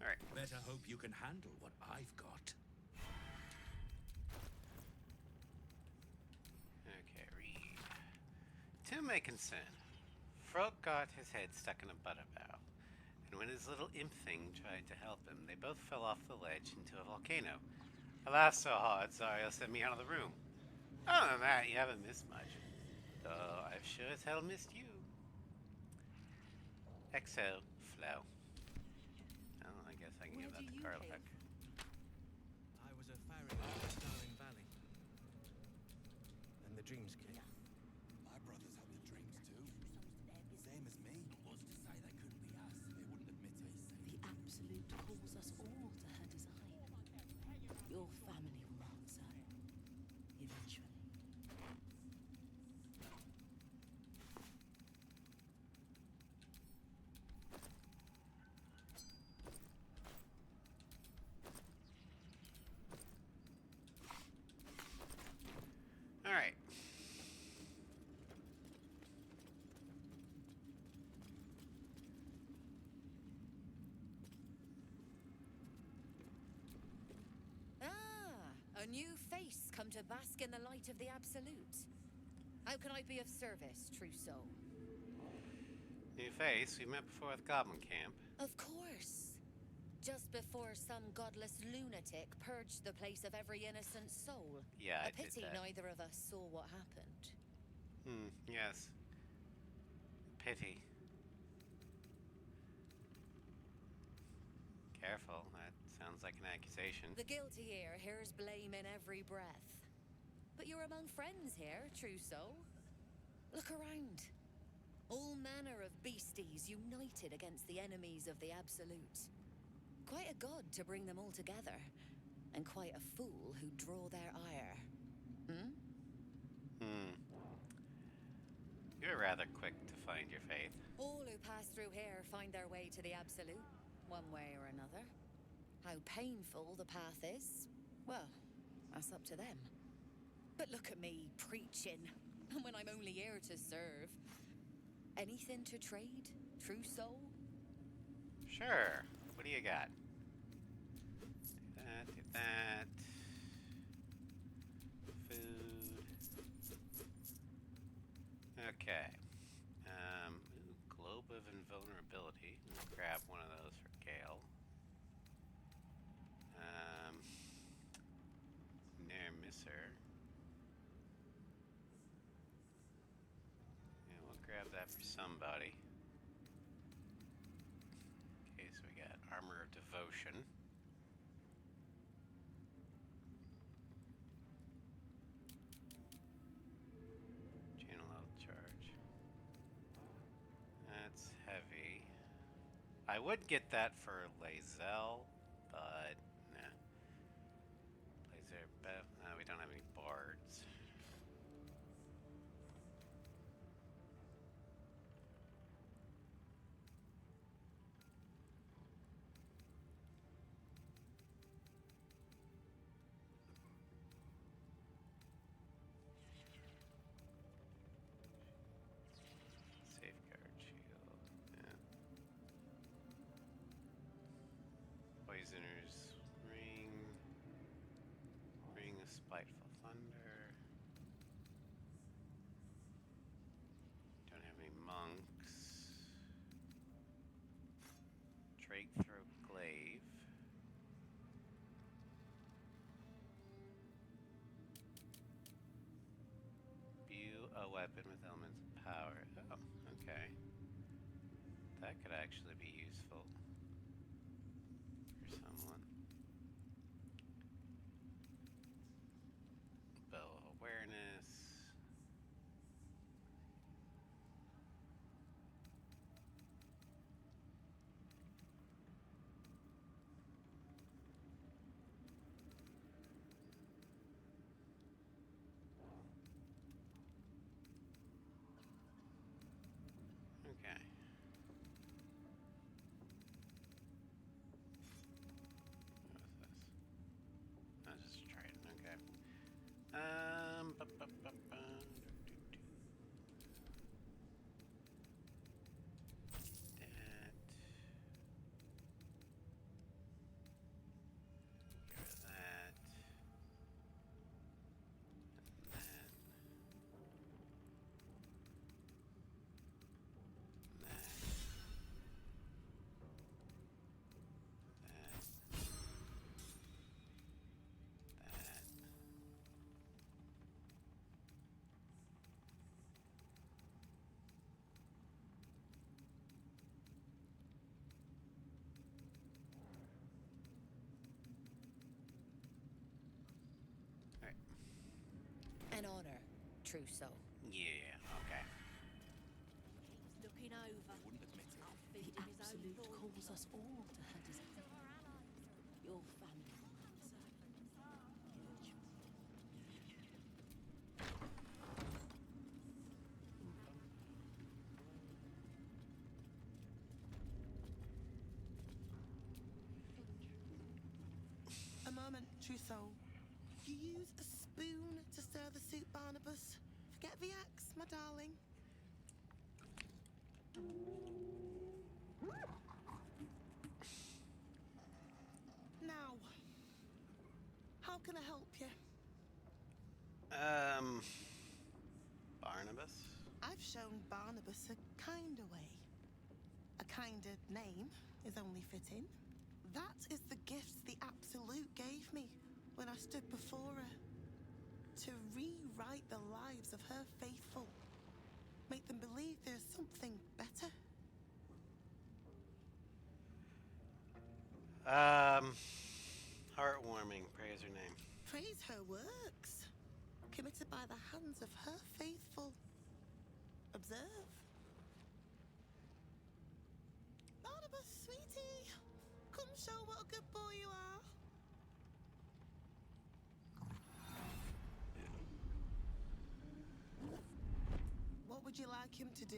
All right. Better hope you can handle what I've got. Okay, read. To my concern, Frog got his head stuck in a butter barrel, and when his little imp thing tried to help him, they both fell off the ledge into a volcano. I laughed so hard, Zariel sent me out of the room. Other than that, you haven't missed much. Though I've sure as hell missed you. Exo, Flow. Oh, I guess I can give that to Karlak. I was a farrier in the Starling Valley. And the Dreams King. My brothers had the dreams too. Same as me. What's to say they couldn't be us? They wouldn't admit it. The Absolute calls us all to her design. Your family will answer. Eventually. All right. A new face come to bask in the light of the Absolute. How can I be of service, true soul? New face. We met before at the Goblin Camp. Of course. Just before some godless lunatic purged the place of every innocent soul. Yeah, I A pity did that. neither of us saw what happened. Yes. Pity. Careful, that sounds like an accusation. The guilty ear hears blame in every breath. But you're among friends here, true soul. Look around. All manner of beasties united against the enemies of the Absolute. Quite a god to bring them all together, and quite a fool who draw their ire. You're rather quick to find your faith. All who pass through here find their way to the Absolute, one way or another. How painful the path is, well, that's up to them. But look at me, preaching, when I'm only here to serve. Anything to trade, true soul? Sure. What do you got? Do that, do that. Food. Okay. Ooh, Globe of Invulnerability. We'll grab one of those for Gale. Near Misser. Yeah, we'll grab that for somebody. Okay, so we got Armor of Devotion. Channel Health Charge. That's heavy. I would get that for Lae'zel, but nah. Laser, no, we don't have any bards. Safeguard shield, yeah. Poisoner's ring. Ring of spiteful thunder. Don't have any monks. Drake throat glaive. View a weapon with elements of power. Oh, okay. That could actually be useful for someone. Bow of awareness. Okay. What was this? I was just trying. Okay. Ba, ba, ba, ba, do, do, do. That. Get rid of that. And that. An honor, true soul. Yeah, okay. Keeps looking over. Wouldn't admit it. I'll The feed him his own Absolute thoughts. calls us all to her desire. Your family will answer. Eventually. A moment, true soul. You use a spoon to stir the soup, Barnabas. Forget the axe, my darling. Now, how can I help you? Barnabas? I've shown Barnabas a kinder way. A kinder name is only fitting. That is the gift the Absolute gave me when I stood before her. To rewrite the lives of her faithful. Make them believe there's something better. Heartwarming. Praise her name. Praise her works. Committed by the hands of her faithful. Observe. Barnabas, sweetie. Come show what a good boy you are. What would you like him to do?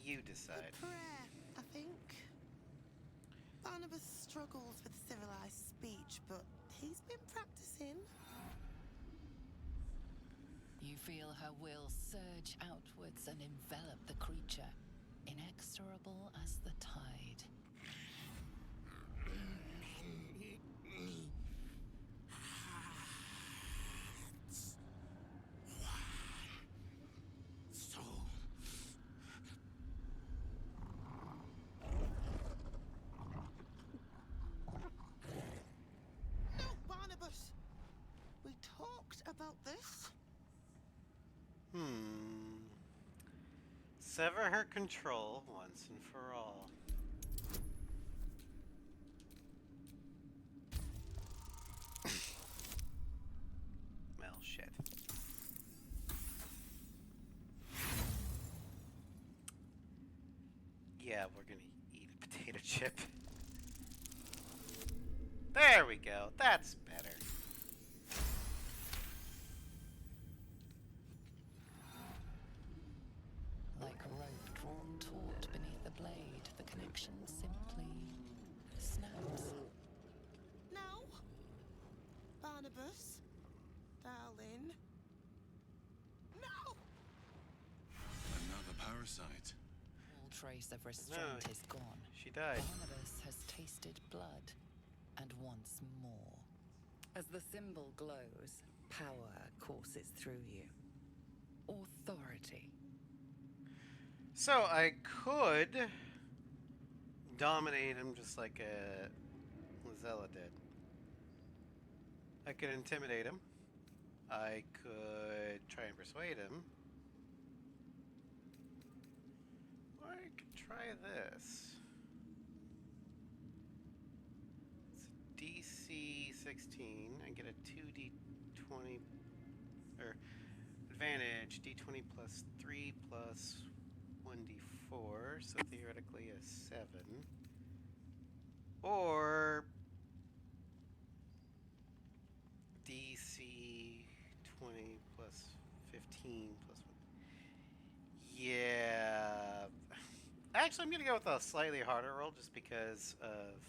You decide. Prayer, I think. Barnabas struggles with civilized speech, but he's been practicing. You feel her will surge outwards and envelop the creature, inexorable as the tide. No, Barnabas! We talked about this. Sever her control once and for all. Well, shit. Yeah, we're gonna eat a potato chip. There we go. That's better. Like a rope drawn taut beneath the blade, the connection simply snaps. No. Barnabas, darling. No! Another parasite. All trace of restraint is gone. She died. Barnabas has tasted blood, and wants more. As the symbol glows, power courses through you. Authority. So I could dominate him just like Lizella did. I could intimidate him. I could try and persuade him. Or I could try this. It's DC 16. I get a 2d20 or advantage d20 plus 3 plus 1d4, so theoretically a 7. Or DC 20 plus 15 plus 1. Yeah. Actually, I'm going to go with a slightly harder roll just because of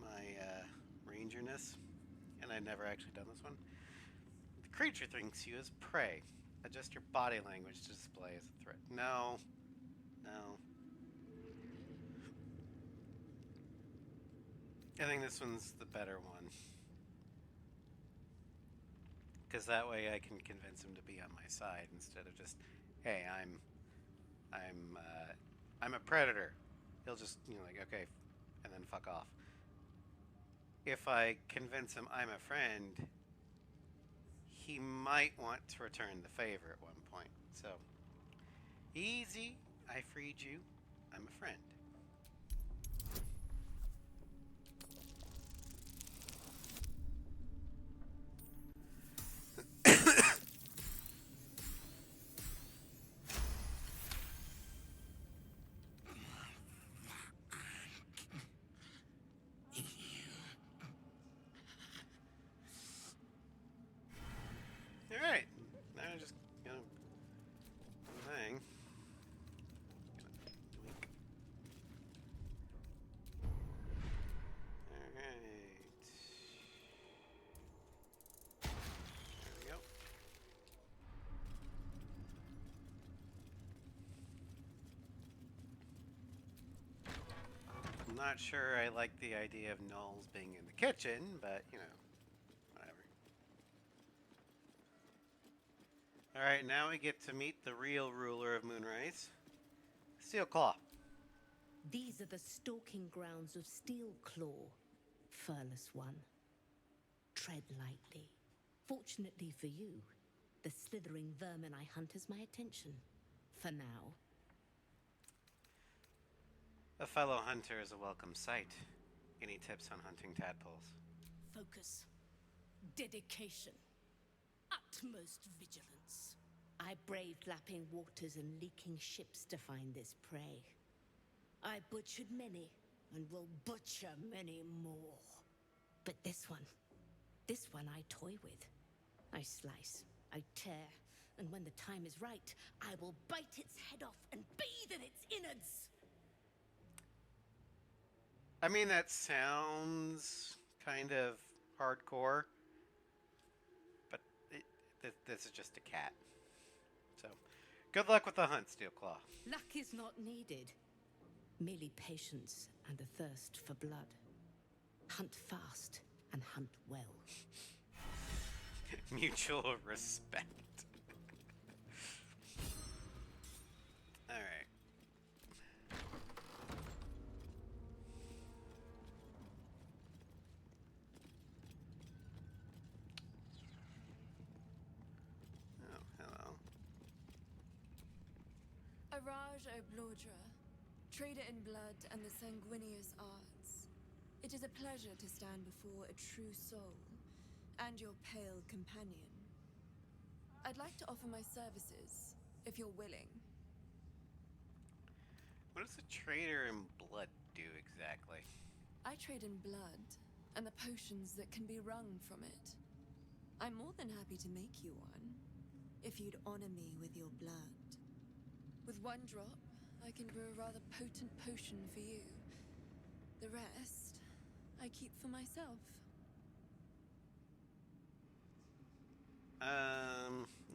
my rangerness. And I've never actually done this one. The creature thinks you as prey. Adjust your body language to display as a threat. No. No. I think this one's the better one. Because that way I can convince him to be on my side instead of just, hey, I'm a predator. He'll just, like, okay, and then fuck off. If I convince him I'm a friend, he might want to return the favor at one point. So, easy. I freed you. I'm a friend. Alright, now I'm just gonna hang. Alright. There we go. I'm not sure I like the idea of Knowles being in the kitchen, but, whatever. Alright, now we get to meet the real ruler of Moonrise, Steelclaw. These are the stalking grounds of Steelclaw, furless one. Tread lightly. Fortunately for you, the slithering vermin I hunt has my attention. For now. A fellow hunter is a welcome sight. Any tips on hunting tadpoles? Focus. Dedication. Utmost vigilance. I braved lapping waters and leaking ships to find this prey. I butchered many, and will butcher many more. But this one I toy with. I slice, I tear, and when the time is right, I will bite its head off and bathe in its innards. I mean, that sounds kind of hardcore, but this is just a cat. So, good luck with the hunt, Steelclaw. Luck is not needed. Merely patience and a thirst for blood. Hunt fast and hunt well. Mutual respect. All right. Oh, hello. Araj Oblodra, trader in blood and the sanguineous arts. It is a pleasure to stand before a true soul and your pale companion. I'd like to offer my services, if you're willing. What does a trader in blood do exactly? I trade in blood and the potions that can be wrung from it. I'm more than happy to make you one, if you'd honor me with your blood. With one drop, I can brew a rather potent potion for you. The rest, I keep for myself.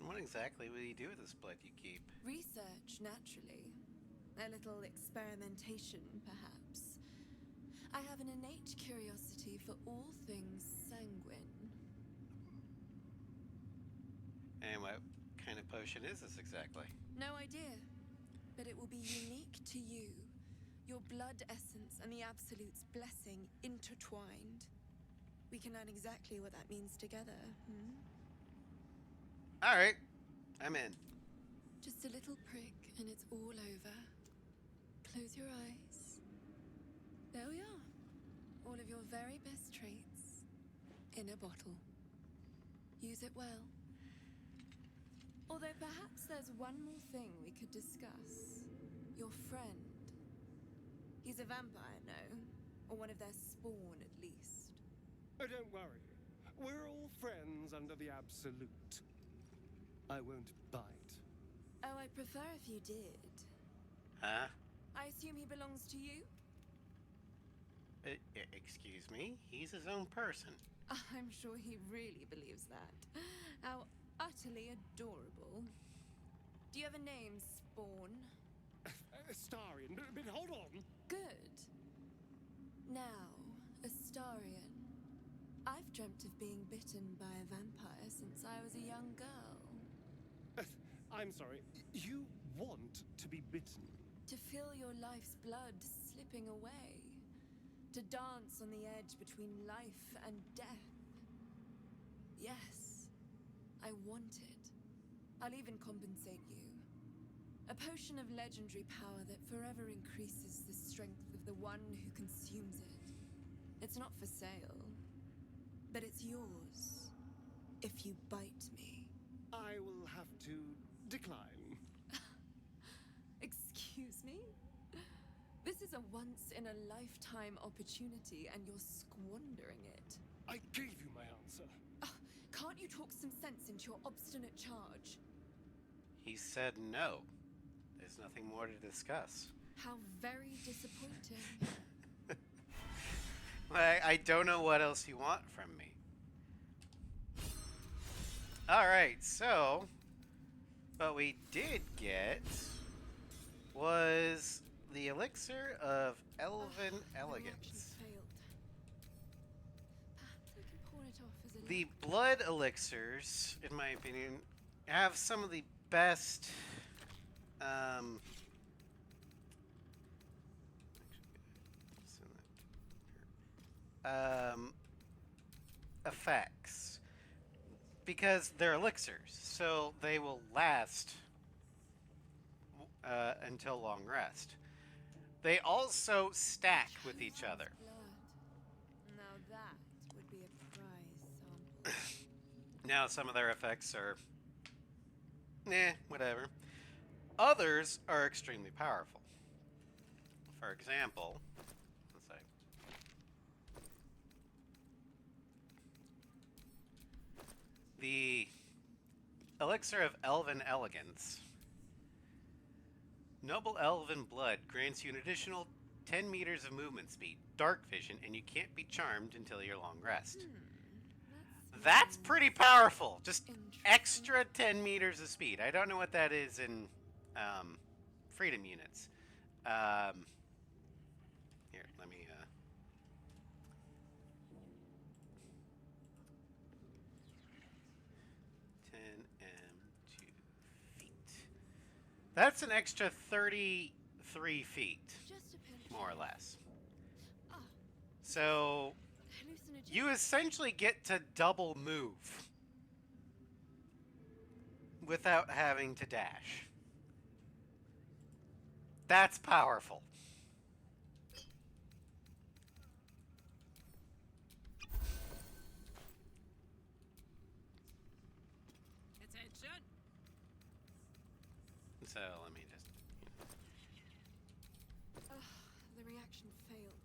What exactly will you do with this blood you keep? Research, naturally. A little experimentation, perhaps. I have an innate curiosity for all things sanguine. And what kind of potion is this exactly? No idea, but it will be unique to you. Your blood essence and the Absolute's blessing intertwined. We can learn exactly what that means together, All right, I'm in. Just a little prick and it's all over. Close your eyes. There we are. All of your very best traits in a bottle. Use it well. Although perhaps there's one more thing we could discuss. Your friend. He's a vampire, no? Or one of their spawn, at least. Oh, don't worry. We're all friends under the Absolute. I won't bite. Oh, I'd prefer if you did. Huh? I assume he belongs to you? Excuse me? He's his own person. I'm sure he really believes that. How utterly adorable. Do you have a name, Spawn? Astarion, but hold on. Good. Now, Astarion. I've dreamt of being bitten by a vampire since I was a young girl. I'm sorry, you want to be bitten? To feel your life's blood slipping away. To dance on the edge between life and death. Yes, I want it. I'll even compensate you. A potion of legendary power that forever increases the strength of the one who consumes it. It's not for sale, but it's yours if you bite me. I will have to decline. Excuse me? This is a once-in-a-lifetime opportunity, and you're squandering it. I gave you my answer. Can't you talk some sense into your obstinate charge? He said no. There's nothing more to discuss. How very disappointing. I don't know what else you want from me. Alright, so what we did get was the elixir of elven elegance. The blood elixirs, in my opinion, have some of the best effects because they're elixirs, so they will last until long rest. They also stack with each other. Now that would be a prize sample. Now some of their effects are whatever. Others are extremely powerful. For example, let's say the Elixir of Elven Elegance. Noble Elven Blood grants you an additional 10 meters of movement speed, dark vision, and you can't be charmed until your long rest. That's pretty powerful. Just extra 10 meters of speed. I don't know what that is in freedom units. Here, let me... 10 m2 feet. That's an extra 33 feet, more or less. So, you essentially get to double move without having to dash. That's powerful. Attention. So, let me just... The reaction failed.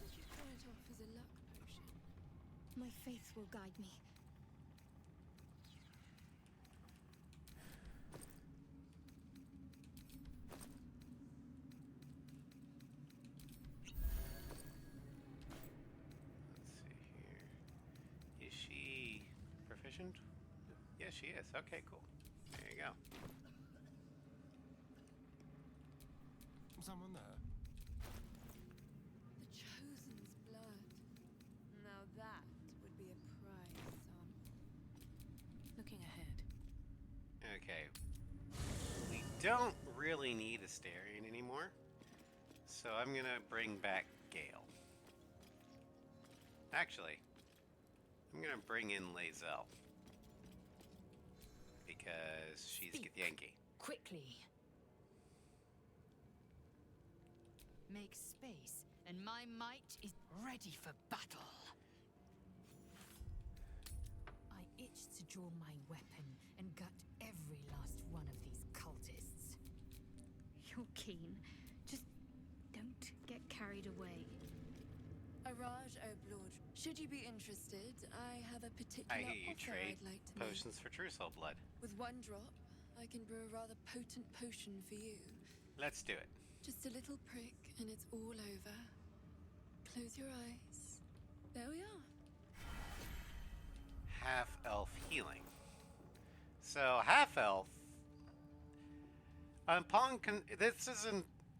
Did you try it off as a luck potion? My faith will guide me. Let's see here. Is she proficient? Yes, she is. Okay, cool. There you go. Someone there? The Chosen's blood. Now that would be a prize sample. Looking ahead. Okay. We don't really need Asterion anymore. So I'm going to bring back Gale. Actually, I'm going to bring in Lae'zel. Because she's Githyanki. Quickly. Make space, and my might is ready for battle. I itch to draw my weapon and gut every last one of these cultists. You're keen. Just don't get carried away. Araj O'Blord, should you be interested, I have a particular I hear you offer trade I'd like to potions for True Soul Blood. make. With one drop, I can brew a rather potent potion for you. Let's do it. Just a little prick and it's all over. Close your eyes. There we are. Half-elf healing. So half-elf.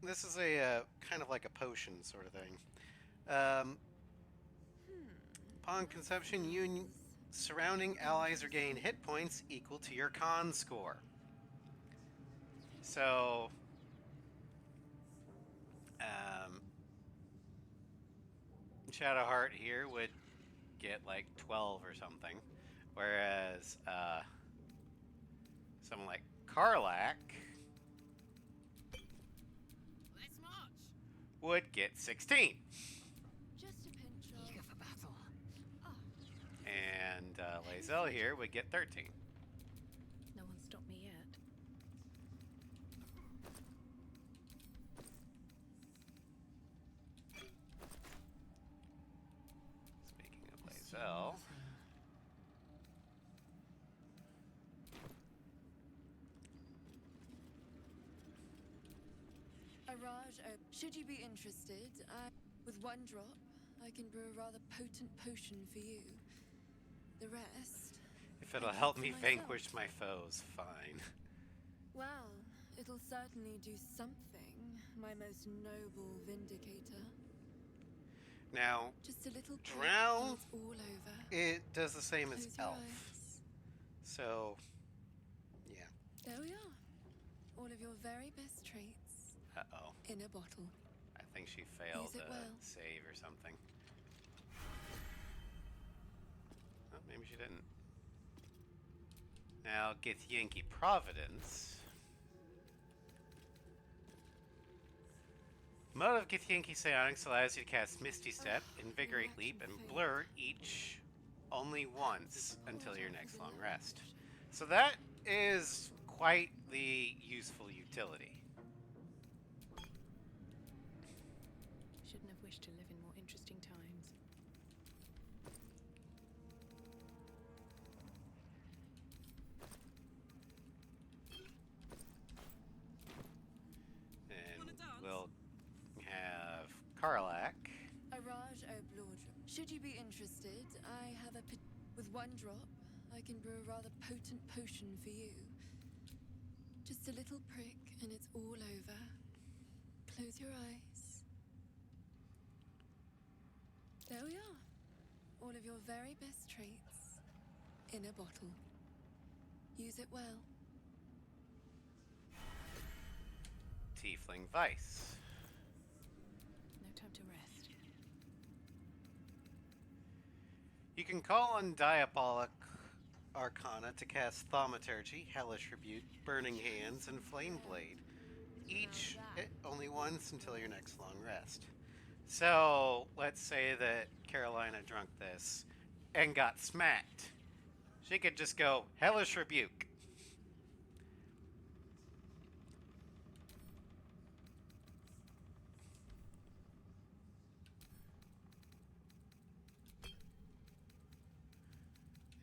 This is a kind of like a potion sort of thing. Upon consumption, you and surrounding allies regain hit points equal to your con score. So, Shadowheart here would get like 12 or something, whereas someone like Karlach would get 16. Just a pinch of... Eager for battle. And Lae'zel here would get 13. No one stopped me yet. Speaking of Lae'zel, Araj, should you be interested, with one drop, I can brew a rather potent potion for you. The rest... if it'll help me vanquish my foes, fine. Well, it'll certainly do something, my most noble vindicator. Now, Just a little prick Drow, and it's all over. it does the same as Close your Elf. eyes. So, yeah. There we are. All of your very best traits Uh-oh. in a bottle. I think she failed Use it a well. save or something. Oh, maybe she didn't. Now, Githyanki Providence. Mode of Githyanki Psionics allows you to cast Misty Step, Invigorate Leap, and Blur each only once until your next long rest. So that is quite the useful utility. Shouldn't have wished to live in more interesting times. Should you be interested, I have with one drop, I can brew a rather potent potion for you. Just a little prick and it's all over. Close your eyes. There we are. All of your very best traits in a bottle. Use it well. Tiefling Vice. No time to rest. You can call on Diabolic Arcana to cast Thaumaturgy, Hellish Rebuke, Burning Hands, and Flame Blade. Each only once until your next long rest. So, let's say that Carolina drunk this and got smacked. She could just go, Hellish Rebuke.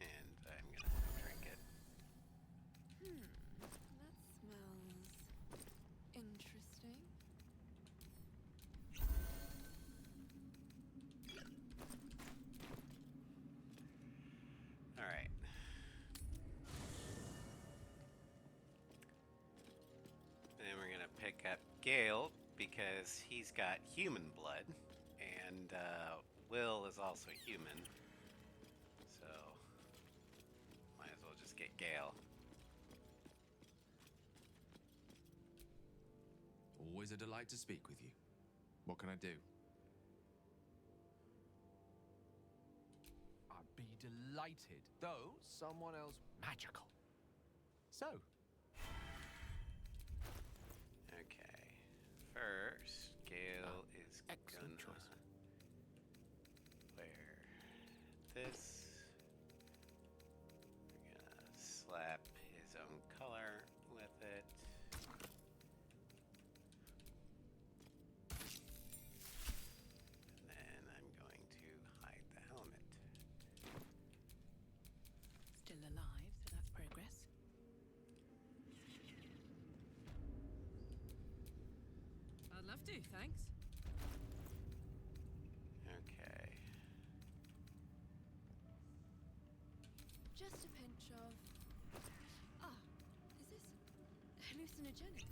And I'm gonna drink it. That smells interesting. Alright. Then we're gonna pick up Gale because he's got human blood, and Will is also human. So, might as well just get Gale. Always a delight to speak with you. What can I do? I'd be delighted, though someone else magical. So, Okay. First, Gale is excellent gonna choice. wear this. We're gonna slap his own color with it. And then I'm going to hide the helmet. Still alive, so that's progress. I'd love to, thanks. Okay. Just a pinch of... is this hallucinogenic?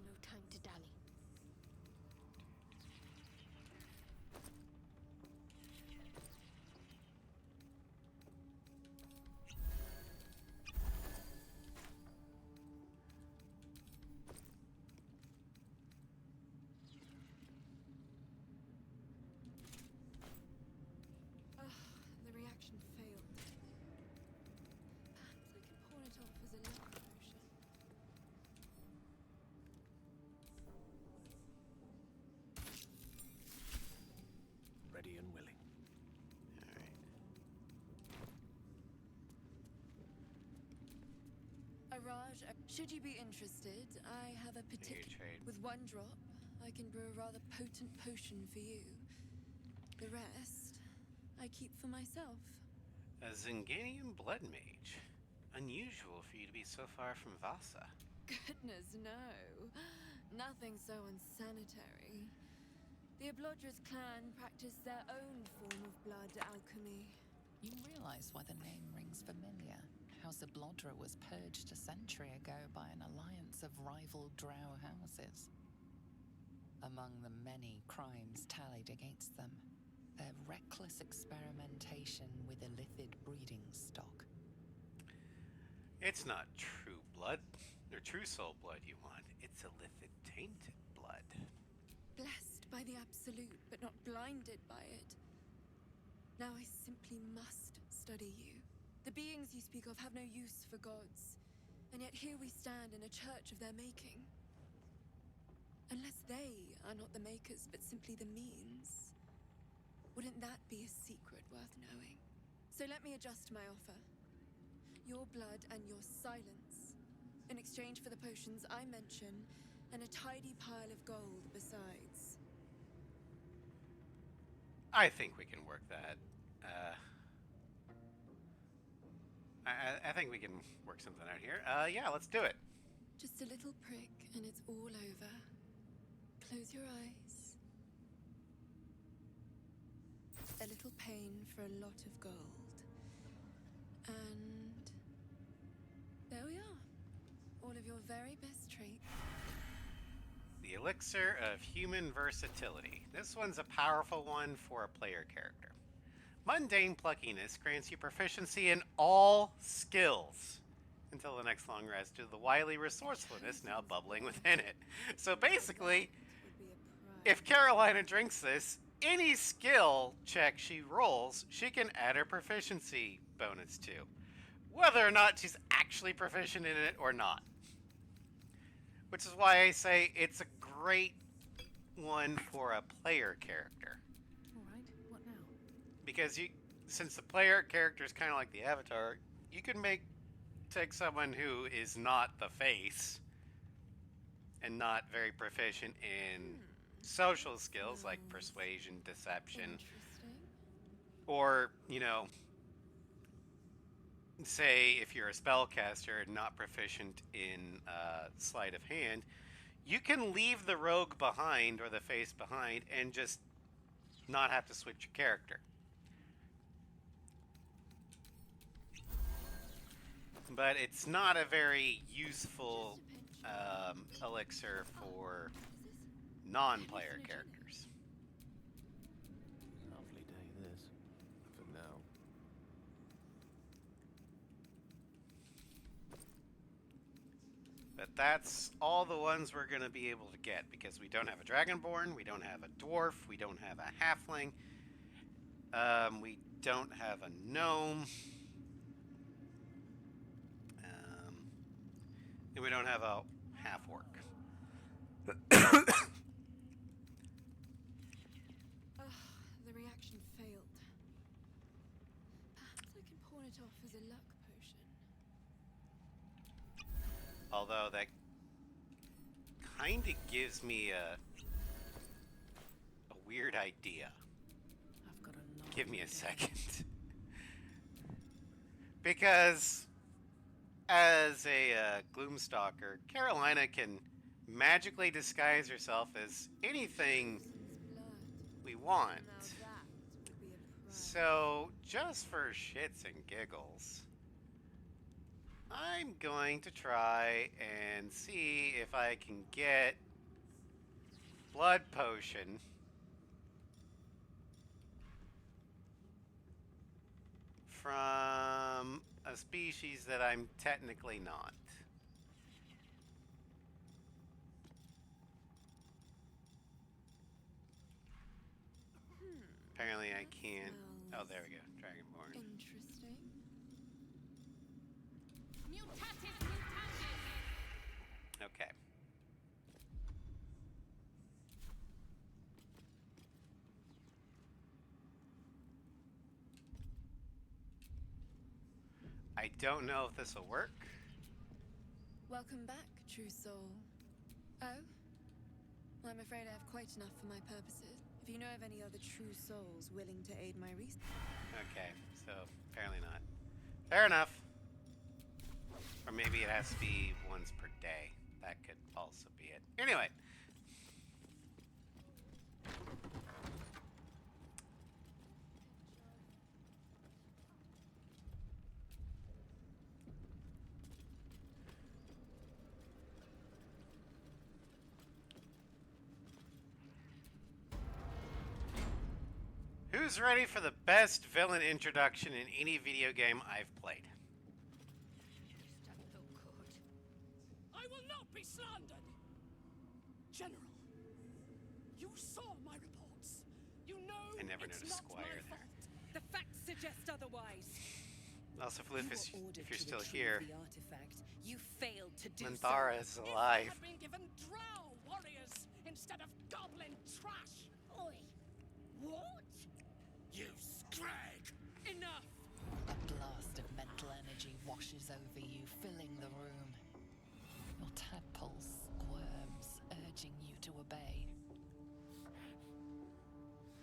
No time to dally. The reaction failed. Perhaps I can pawn it off as a luck potion. Ready and willing. Araj, should you be interested, I have a particular... trade. With one drop, I can brew a rather potent potion for you. The rest, I keep for myself. A Zinganian blood mage. Unusual for you to be so far from Vasa. Goodness, no. Nothing so unsanitary. The Oblodras clan practice their own form of blood alchemy. You realize why the name rings familiar. House Oblodra was purged a century ago by an alliance of rival drow houses. Among the many crimes tallied against them, their reckless experimentation with illithid breeding stock. It's not true blood, or true soul blood you want. It's illithid tainted blood. Blessed by the absolute, but not blinded by it. Now I simply must study you. The beings you speak of have no use for gods, and yet here we stand in a church of their making. Unless they are not the makers, but simply the means, wouldn't that be a secret worth knowing? So let me adjust my offer. Your blood and your silence, in exchange for the potions I mention, and a tidy pile of gold besides. I think we can work that. I think we can work something out here. Yeah, let's do it. Just a little prick and it's all over. Close your eyes. A little pain for a lot of gold. And there we are. All of your very best traits. The Elixir of Human Versatility. This one's a powerful one for a player character. Mundane Pluckiness grants you proficiency in all skills until the next long rest due to the wily resourcefulness now bubbling within it. So basically, if Carolina drinks this, any skill check she rolls, she can add her proficiency bonus to, whether or not she's actually proficient in it or not. Which is why I say it's a great one for a player character. Alright, what now? Because since the player character is kind of like the avatar, you can take someone who is not the face and not very proficient in social skills like persuasion, deception, or, say if you're a spellcaster and not proficient in sleight of hand, you can leave the rogue behind or the face behind and just not have to switch your character. But it's not a very useful elixir for non-player characters. Lovely day this, for now. But that's all the ones we're going to be able to get, because we don't have a Dragonborn, we don't have a Dwarf, we don't have a Halfling, we don't have a Gnome, and we don't have a Half-Orc. The reaction failed. Perhaps I can pawn it off as a luck potion. Although that kind of gives me a weird idea. I've got a Give me a second. Because as a Gloomstalker, Carolina can magically disguise herself as anything we want. So, just for shits and giggles, I'm going to try and see if I can get Blood Potion from a species that I'm technically not. Apparently I can't. Oh, there we go. Dragonborn. Interesting. Okay. I don't know if this will work. Welcome back, true soul. Oh? Well, I'm afraid I have quite enough for my purposes. If you know of any other true souls willing to aid my research. Okay, so apparently not. Fair enough. Or maybe it has to be once per day. That could also be it. Anyway. Who's ready for the best villain introduction in any video game I've played? I will not be slandered! General, you saw my reports. You know I never it's noticed not Squire my there. fault. The facts suggest otherwise. Also, Floofus, You were ordered if you're to still retrieve here, the artifact. You failed to do Manthara so. is alive. If I had been given drow warriors instead of goblin trash. Oi, what? You scrag! Enough! A blast of mental energy washes over you, filling the room. Your tadpole squirms, urging you to obey.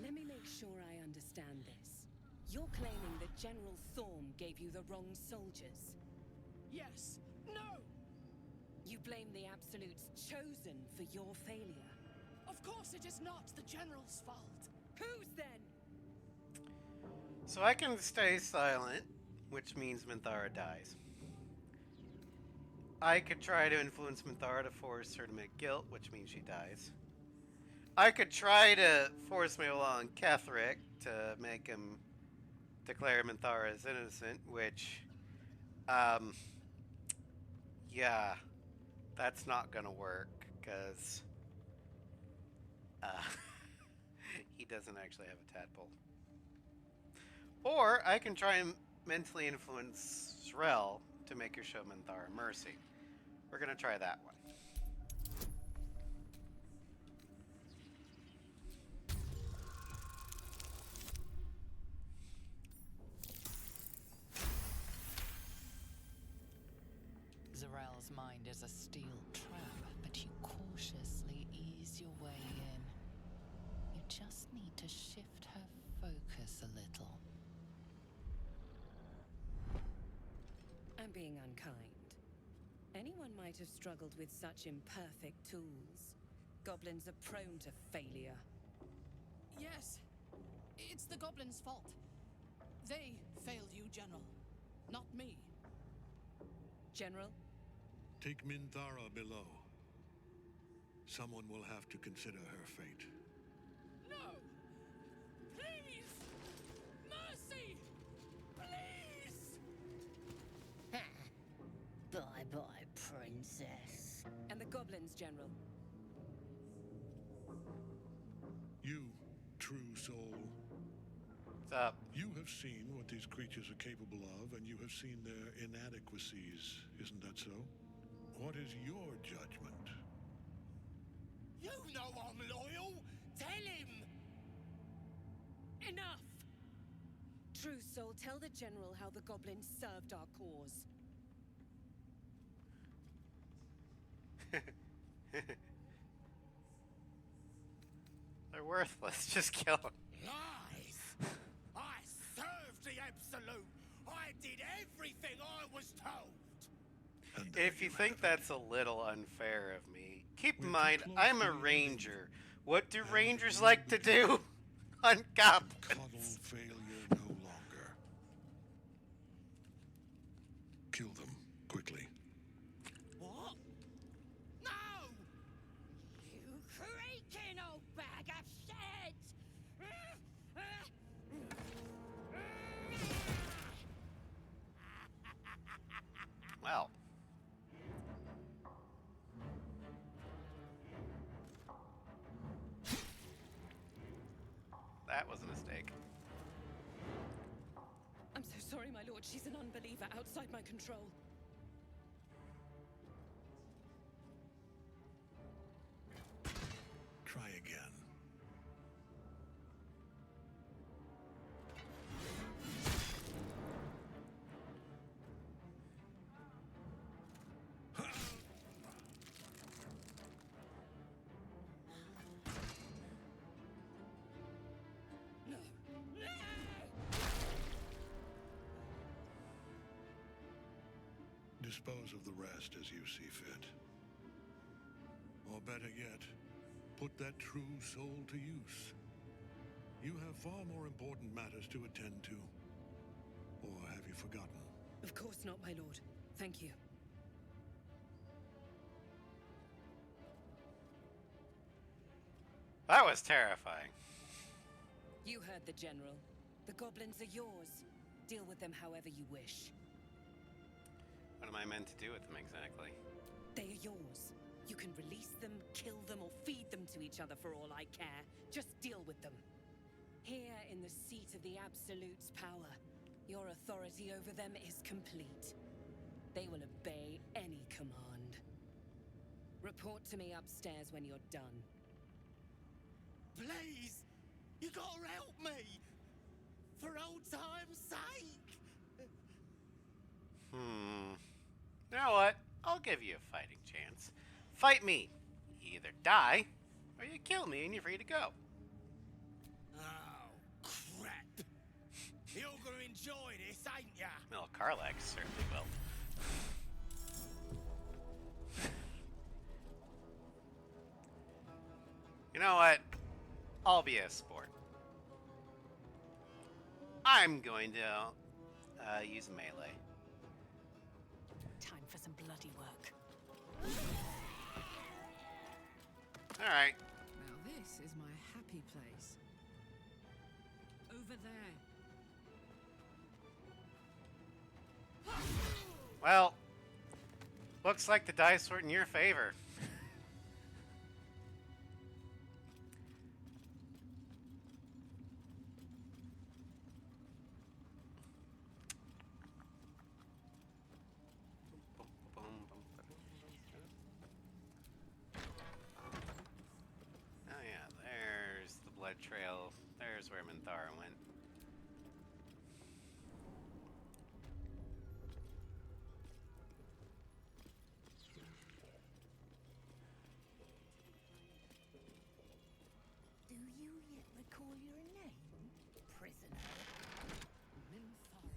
Let me make sure I understand this. You're claiming that General Thorm gave you the wrong soldiers. Yes. No! You blame the Absolutes chosen for your failure. Of course it is not the General's fault. Whose then? So I can stay silent, which means Minthara dies. I could try to influence Minthara to force her to make guilt, which means she dies. I could try to force my will on Ketheric to make him declare Minthara as innocent, which, yeah, that's not gonna work, because, he doesn't actually have a tadpole. Or I can try and mentally influence Srel to make her show Minthara mercy. We're gonna try that one. Zarel's mind is a steel trap, but you cautiously ease your way in. You just need to shift her focus a little. I'm being unkind. Anyone might have struggled with such imperfect tools. Goblins are prone to failure. Yes. It's the goblins' fault. They failed you, General. Not me. General? Take Minthara below. Someone will have to consider her fate. No! Please! Mercy! Please! Bye-bye, princess. And the goblins, General. You, true soul. What's up? You have seen what these creatures are capable of, and you have seen their inadequacies. Isn't that so? What is your judgment? You know I'm loyal! Tell him! Enough! True soul, tell the General how the goblins served our cause. They're worthless. Just kill them. Lies! I served the Absolute! I did everything I was told! If you think that's a little unfair of me, keep in mind, I'm a ranger. What do rangers like to do on goblins? Coddle failure no longer. Kill them, quickly. What? No! You creaking old bag of shit! Well. That was a mistake. I'm so sorry, my lord. She's an unbeliever outside my control. Try again. Dispose of the rest as you see fit. Or better yet, put that true soul to use. You have far more important matters to attend to. Or have you forgotten? Of course not, my lord. Thank you. That was terrifying. You heard the General. The goblins are yours. Deal with them however you wish. What am I meant to do with them exactly? They are yours. You can release them, kill them, or feed them to each other for all I care. Just deal with them. Here in the seat of the Absolute's power, your authority over them is complete. They will obey any command. Report to me upstairs when you're done. Please! You gotta help me! For old time's sake! You know what? I'll give you a fighting chance. Fight me. You either die, or you kill me and you're free to go. Oh, crap! You're gonna enjoy this, ain't ya? Well, Karlach certainly will. You know what? I'll be a sport. I'm going to use melee. Time for some bloody work. All right. Now this is my happy place. Over there. Well, looks like the dice were in your favor. Oh yeah, there's the blood trail. There's where Minthara went. Do you yet recall your name, prisoner? Minthara.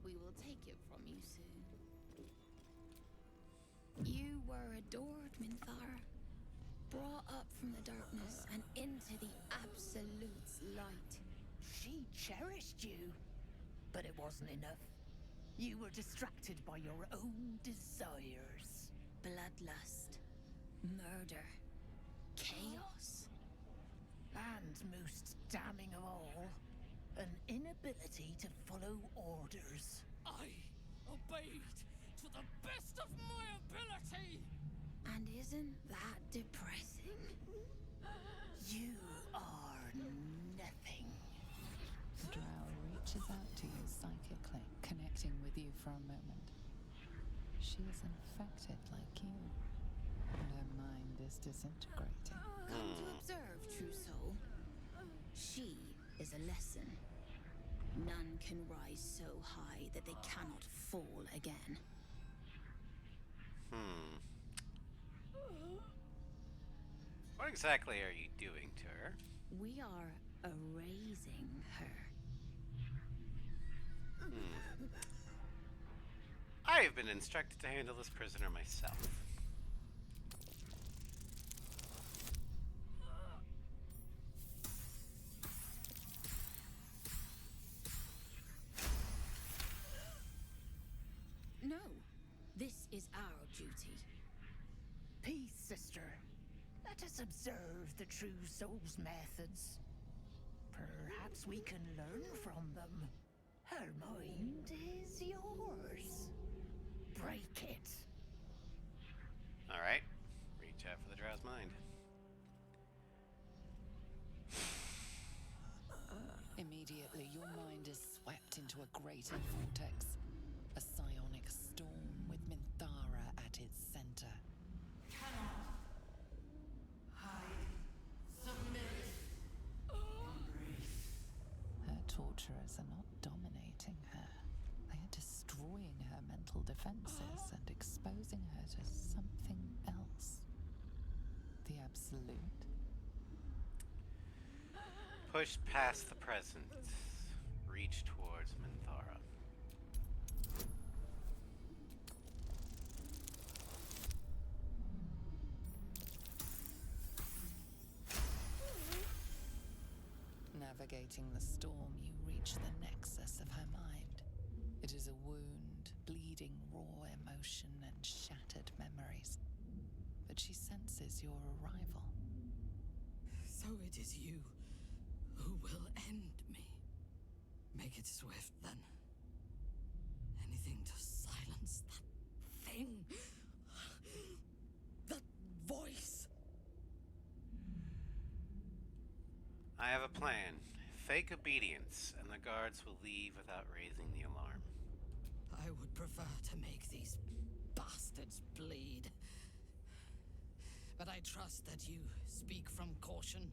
We will take it from you soon. You were adored, Minthara. Brought up from the darkness and into the Absolute's light. She cherished you, but it wasn't enough. You were distracted by your own desires. Bloodlust, murder, chaos. And most damning of all, an inability to follow orders. I obeyed to the best of my ability! And isn't that depressing? You are nothing. Drow reaches out to you psychically, connecting with you for a moment. She is infected like you, and her mind is disintegrating. Come to observe, true soul. She is a lesson. None can rise so high that they cannot fall again. What exactly are you doing to her? We are erasing her. I have been instructed to handle this prisoner myself. No, this is our duty. Peace, sister. Let us observe the true soul's methods. Perhaps we can learn from them. Her mind is yours. Break it. Alright. Reach out for the drow's mind. Immediately, your mind is swept into a greater vortex. A psionic storm with Minthara at its center. Her torturers are not dominating her. They are destroying her mental defenses and exposing her to something else. The Absolute. Push past the present. Reach towards Minthara. Navigating the storm, you reach the nexus of her mind. It is a wound, bleeding raw emotion and shattered memories. But she senses your arrival. So it is you who will end me. Make it swift, then. Anything to silence that thing. That voice. I have a plan. Fake obedience, and the guards will leave without raising the alarm. I would prefer to make these bastards bleed. But I trust that you speak from caution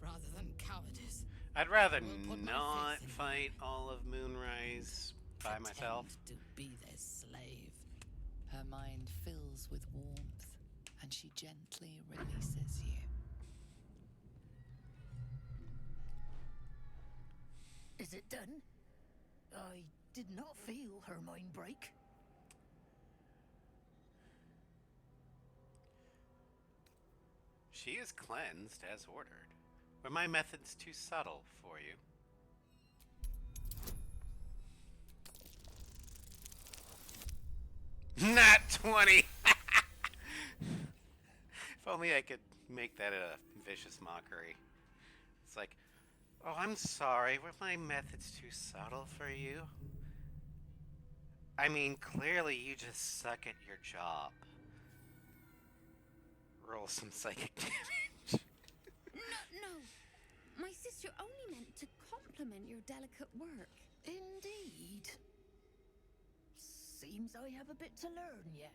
rather than cowardice. I'd rather Will put my not faith in fight all of Moonrise by myself. To be their slave. Her mind fills with warmth, and she gently releases you. Is it done? I did not feel her mind break. She is cleansed as ordered. Were my methods too subtle for you? Not 20! If only I could make that a vicious mockery. It's like, oh, I'm sorry, were my methods too subtle for you? I mean, clearly you just suck at your job. Roll some psychic damage. No, my sister only meant to compliment your delicate work. Indeed. Seems I have a bit to learn yet.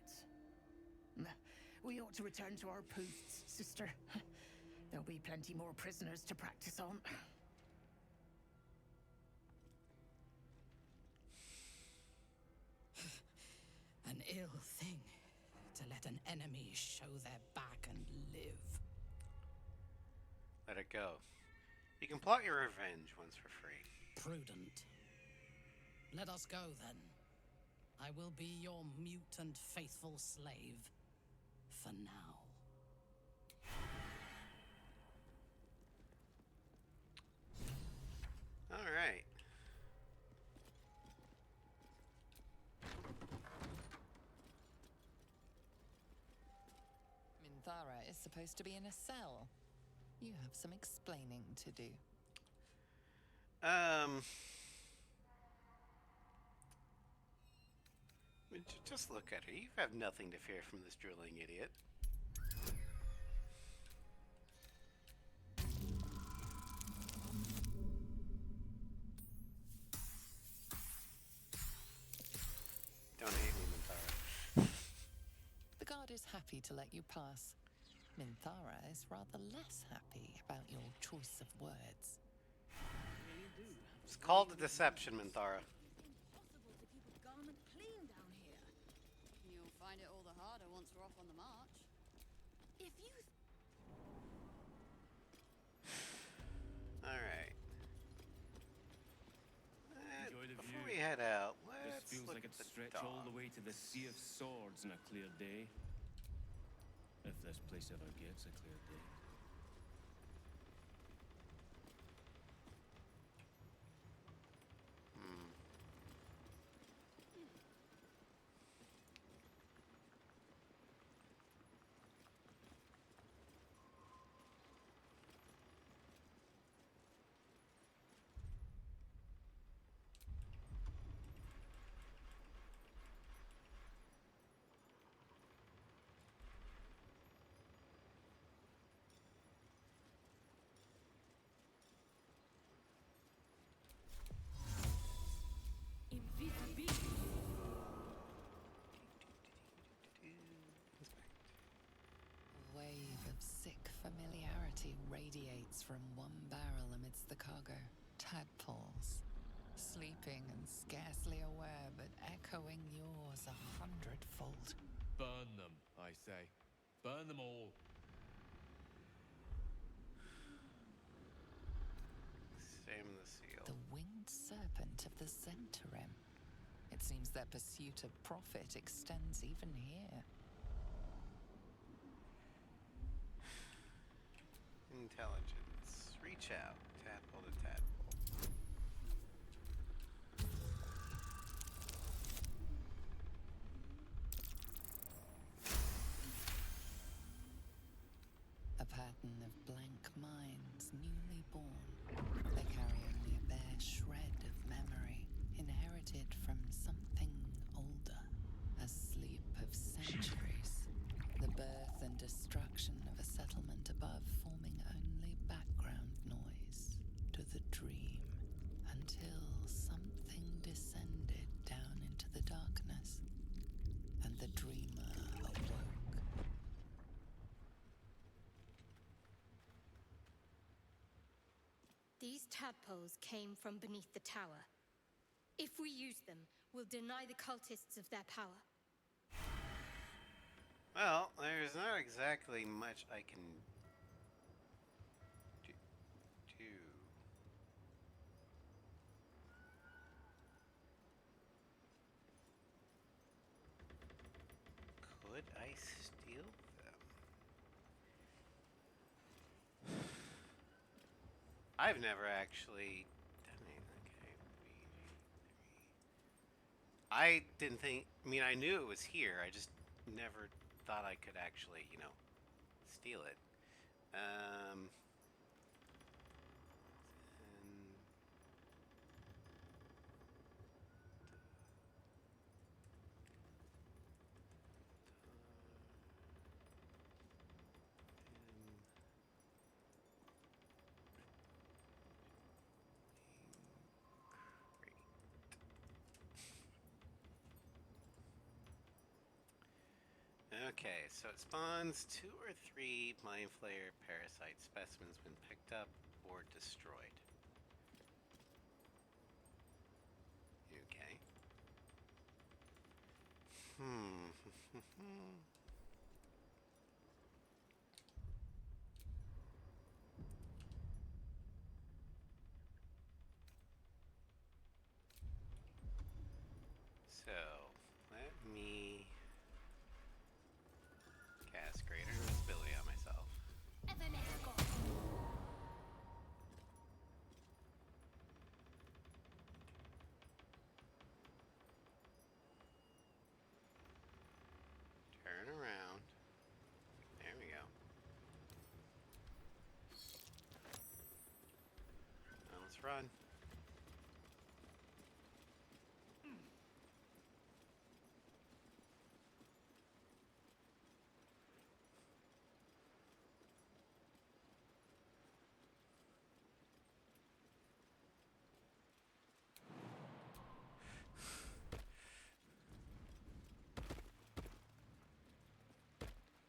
We ought to return to our posts, sister. There'll be plenty more prisoners to practice on. An ill thing to let an enemy show their back and live. Let it go. You can plot your revenge once for free. Prudent. Let us go then. I will be your mute and faithful slave. For now. All right. Minthara is supposed to be in a cell. You have some explaining to do. Just look at her. You have nothing to fear from this drooling idiot. Don't hate me, Minthara. The guard is happy to let you pass. Minthara is rather less happy about your choice of words. It's called a deception, Minthara. Impossible to keep a garment clean down here. You'll find it all the harder once we're off on the march. If you... Alright. Enjoy the Before view. we head out, This let's feels look like at it'd the stretch dog. all the way to the Sea of Swords on a clear day. If this place ever gets a clear day. A wave of sick familiarity radiates from one barrel amidst the cargo. Tadpoles, sleeping and scarcely aware, but echoing yours 100-fold. Burn them, I say. Burn them all. Same the seal. The winged serpent of the Zentarim. It seems their pursuit of profit extends even here. Intelligence. Reach out. Tadpole to tadpole. A pattern of blank minds, newly born. They carry only a bare shred of memory, inherited from something older. A sleep of centuries. The birth and destruction of a settlement above, forming only background noise to the dream, until something descended down into the darkness, and the dreamer awoke. These tadpoles came from beneath the tower. If we use them, we'll deny the cultists of their power. Well, there's not exactly much I can do. Could I steal them? I've never actually done anything. Okay. I didn't think. I mean, I knew it was here. I just never thought I could actually, steal it. And okay, so it spawns 2 or 3 Mind Flayer parasite specimens when picked up or destroyed. Okay. So, let me cast Greater Invisibility on myself. Turn around. There we go. Now let's run.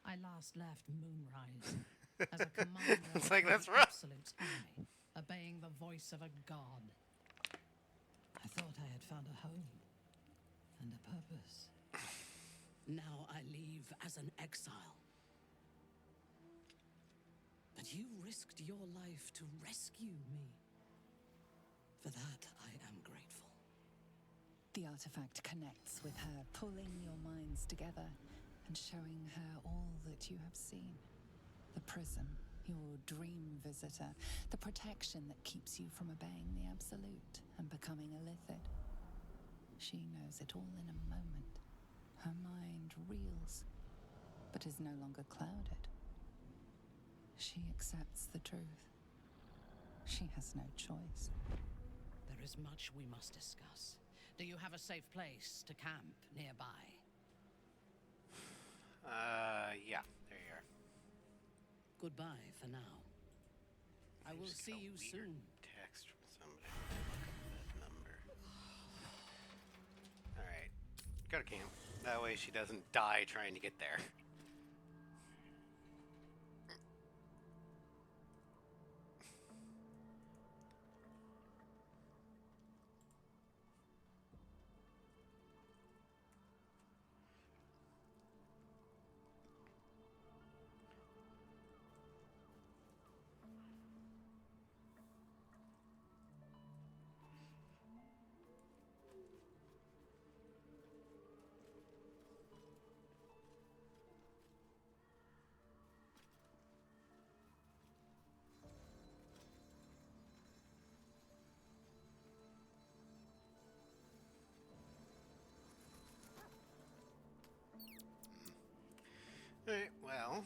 I last left Moonrise as a commander It's like, of that's the rough. Absolute's army, obeying the voice of a god. I thought I had found a home and a purpose. Now I leave as an exile. But you risked your life to rescue me. For that, I am grateful. The artifact connects with her, pulling your minds together and showing her all that you have seen. The prism, your dream visitor, the protection that keeps you from obeying the Absolute and becoming a Lithid. She knows it all in a moment. Her mind reels, but is no longer clouded. She accepts the truth. She has no choice. There is much we must discuss. Do you have a safe place to camp nearby? Yeah, there you are. Goodbye for now. I will see you soon. Text from somebody. Look up that number. Alright. Go to camp. That way she doesn't die trying to get there. Alright, well.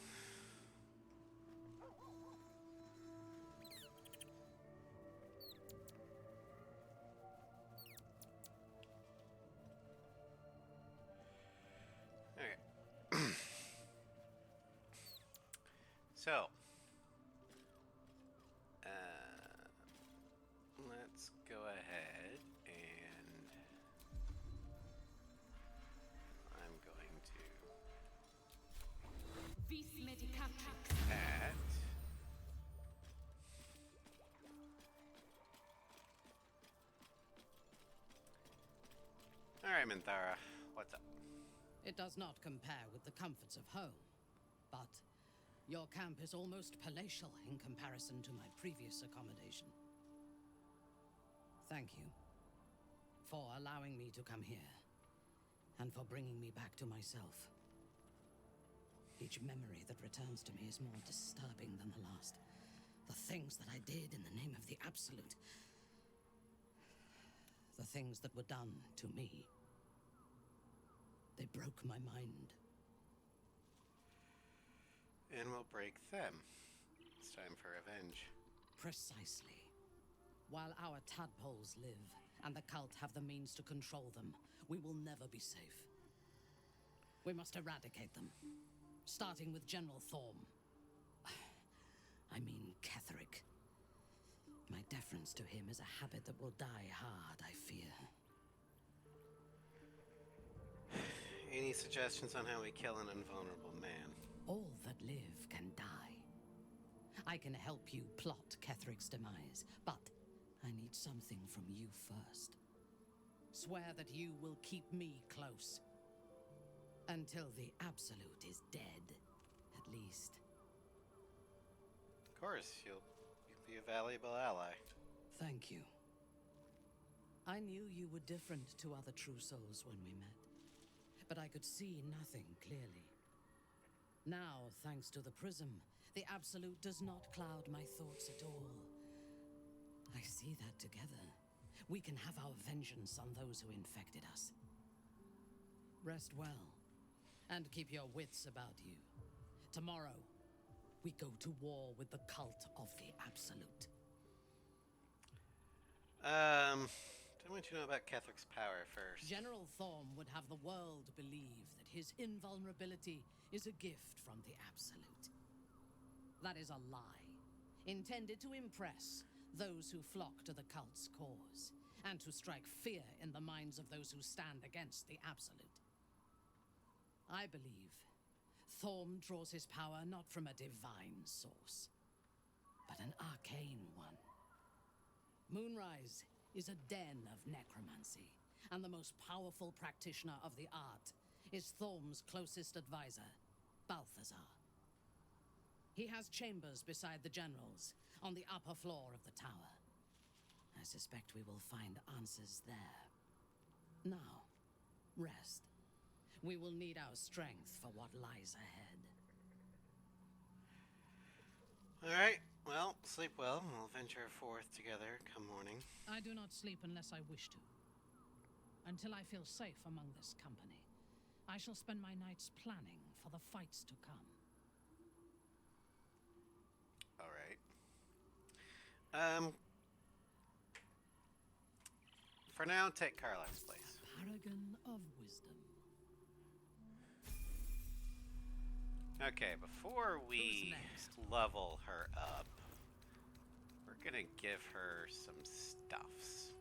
Alright. So. Let's go ahead and I'm going to Vis medicatrix. add Alright, Minthara, what's up? It does not compare with the comforts of home, but your camp is almost palatial in comparison to my previous accommodation. Thank you for allowing me to come here, and for bringing me back to myself. Each memory that returns to me is more disturbing than the last, The things that I did in the name of the Absolute. The things that were done to me. They broke my mind. And we'll break them. It's time for revenge. Precisely. While our tadpoles live, and the cult have the means to control them, we will never be safe. We must eradicate them. Starting with General Thorm. I mean Ketheric. My deference to him is a habit that will die hard, I fear. Any suggestions on how we kill an invulnerable man? All that live can die. I can help you plot Ketheric's demise, but I need something from you first. Swear that you will keep me close. Until the Absolute is dead, at least. Of course, you'll be a valuable ally. Thank you. I knew you were different to other true souls when we met, but I could see nothing clearly. Now, thanks to the prism, the Absolute does not cloud my thoughts at all. I see that together, we can have our vengeance on those who infected us. Rest well, and keep your wits about you. Tomorrow, we go to war with the cult of the Absolute. Don't want you to know about Ketheric's power first. General Thorm would have the world believe that his invulnerability is a gift from the Absolute. That is a lie, intended to impress those who flock to the cult's cause, and to strike fear in the minds of those who stand against the Absolute. I believe Thorm draws his power not from a divine source, but an arcane one. Moonrise is a den of necromancy, and the most powerful practitioner of the art is Thorm's closest advisor, Balthazar. He has chambers beside the generals, on the upper floor of the tower. I suspect we will find answers there. Now, rest. We will need our strength for what lies ahead. Alright, well, sleep well. We'll venture forth together come morning. I do not sleep unless I wish to. Until I feel safe among this company, I shall spend my nights planning for the fights to come. Alright. For now, take Carla's place. Paragon of wisdom. Okay, before we level her up, we're gonna give her some stuffs.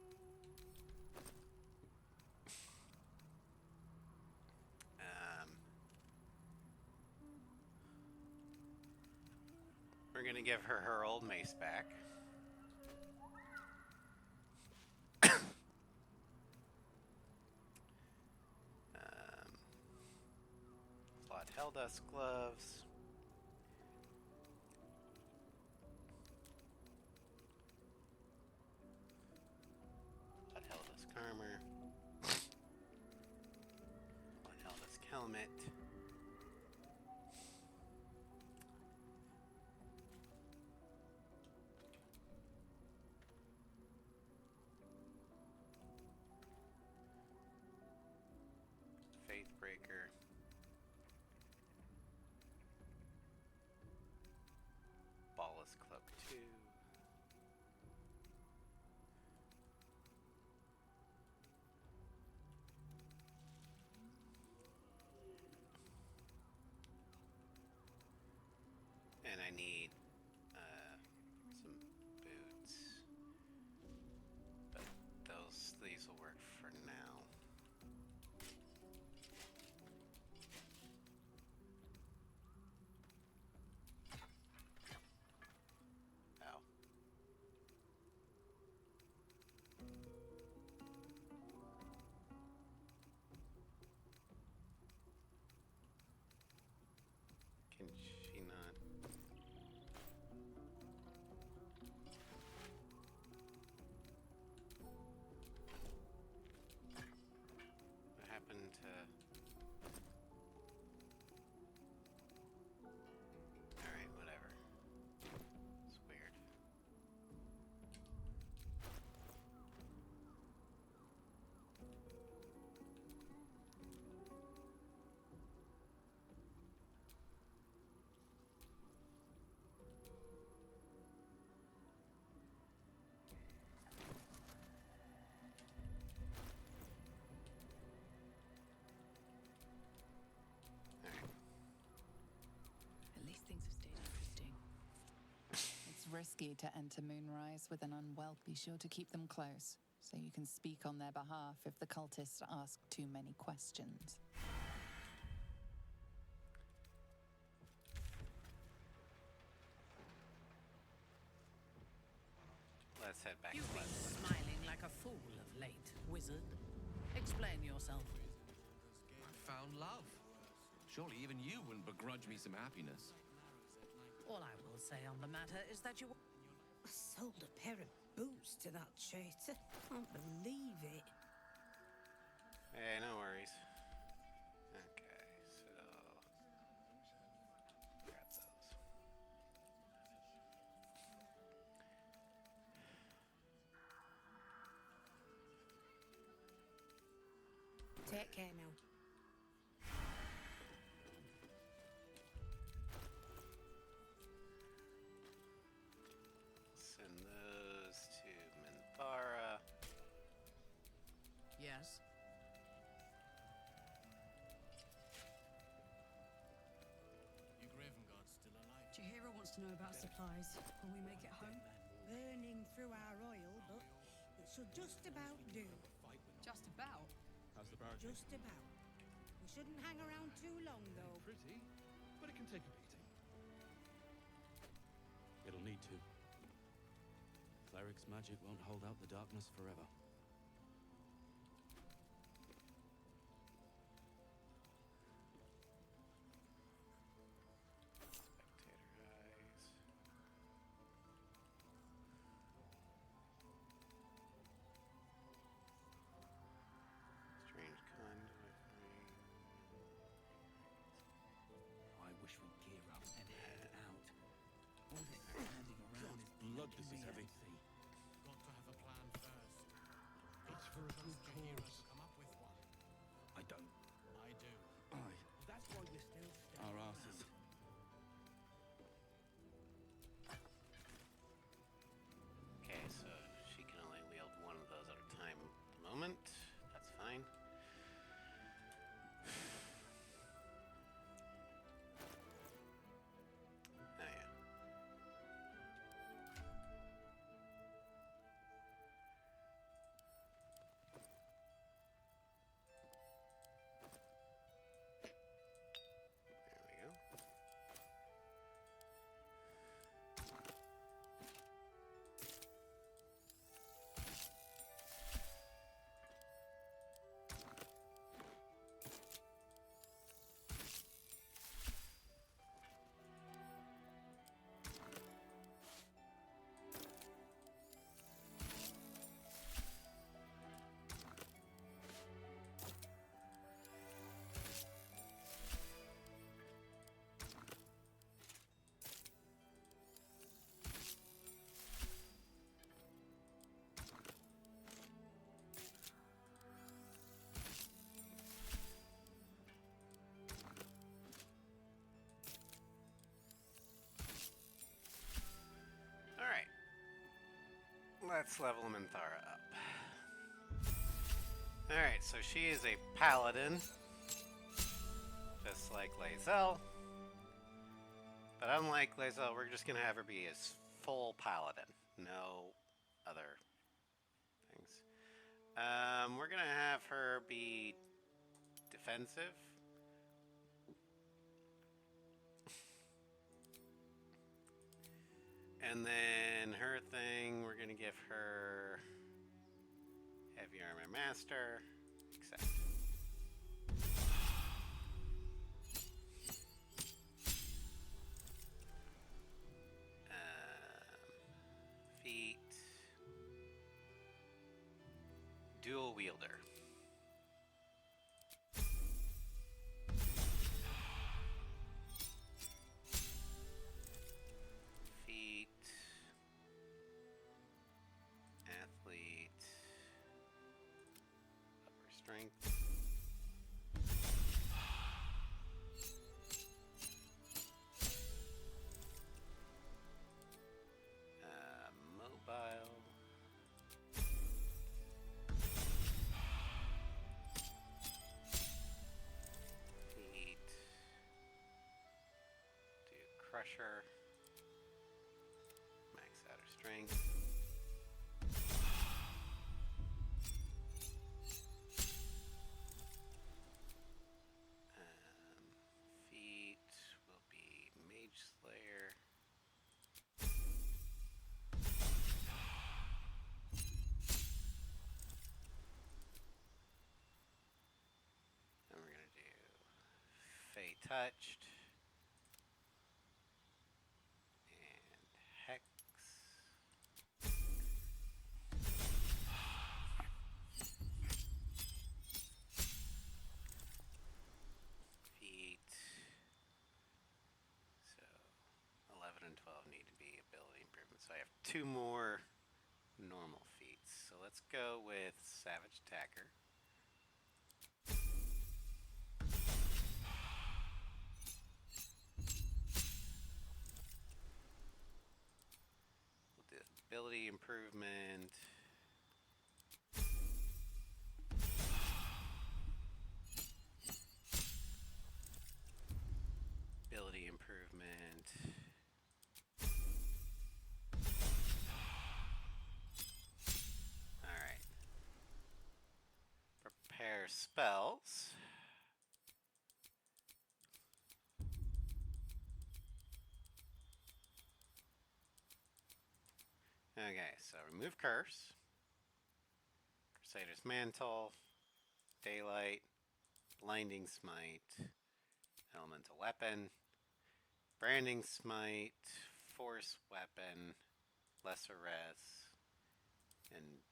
We're gonna give her her old mace back. Flawed Helldust gloves. Flawed Helldust armor. Flawed Helldust helmet. Faithbreaker. Ballas Cloak 2. And I need some boots. But these will work for now. Ow. Can she not? What happened to... Alright, whatever. It's weird. Things have stayed interesting. It's risky to enter Moonrise with an unwell. Be sure to keep them close, so you can speak on their behalf if the cultists ask too many questions. Let's head back You've to been West. smiling like a fool of late, wizard. Explain yourself. I found love. Surely even you wouldn't begrudge me some happiness. All I will say on the matter is that you... I sold a pair of boots to that traitor. Can't believe it. Hey, no worries. Okay, so grab those. Take care now. Send those to Minthara. Yes? You Graven Guards still alive? Chihiro wants to know about supplies when we make it home. Burning through our oil, but it should just about do. Just about. How's the barrage? Just about. We shouldn't hang around too long, though. Pretty, but it can take a beating. It'll need to. Cleric's magic won't hold out the darkness forever. Spectator eyes. Strange conduit ring. I wish we'd gear up and head out. All this standing around is Blood, this is heavy. Got to have a plan first. It's for a good cause. Come up with one. I don't. I do. Aye. That's why we're still standing Our around. asses. Okay, so she can only wield one of those at a time at the moment. That's fine. Oh yeah. There we go. Alright. Let's level Minthara up. Alright, so she is a paladin. Just like Lae'zel. But unlike Lae'zel, we're just going to have her be a full paladin. No other things. We're going to have her be defensive. And then her thing, we're going to give her Heavy Armor Master, except. Feet. Dual Wielder. Feet. Athlete. Upper strength. Mobile. Feet. Do pressure. Max outer strength. Feet will be Mage Slayer. And we're going to do Fey Touched. And Hex. Feet. So 11 and 12 need to be ability improvements. So I have 2 more normal feats. So let's go with Savage Attacker. We'll do ability improvement. Ability improvement. Alright. Prepare spells. Okay, so remove curse. Crusader's Mantle. Daylight. Blinding Smite. Elemental Weapon. Branding Smite. Force Weapon. Lesser Res. And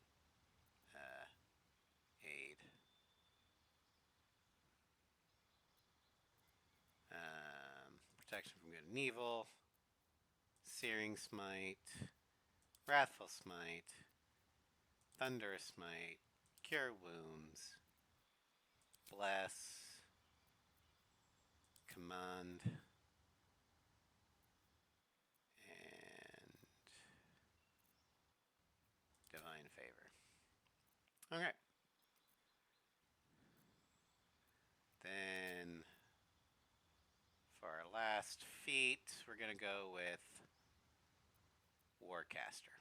aid. Protection from good and evil. Searing Smite. Wrathful Smite. Thunderous Smite. Cure Wounds. Bless. Command. And Divine Favor. Okay. Then for our last feat, we're going to go with Warcaster.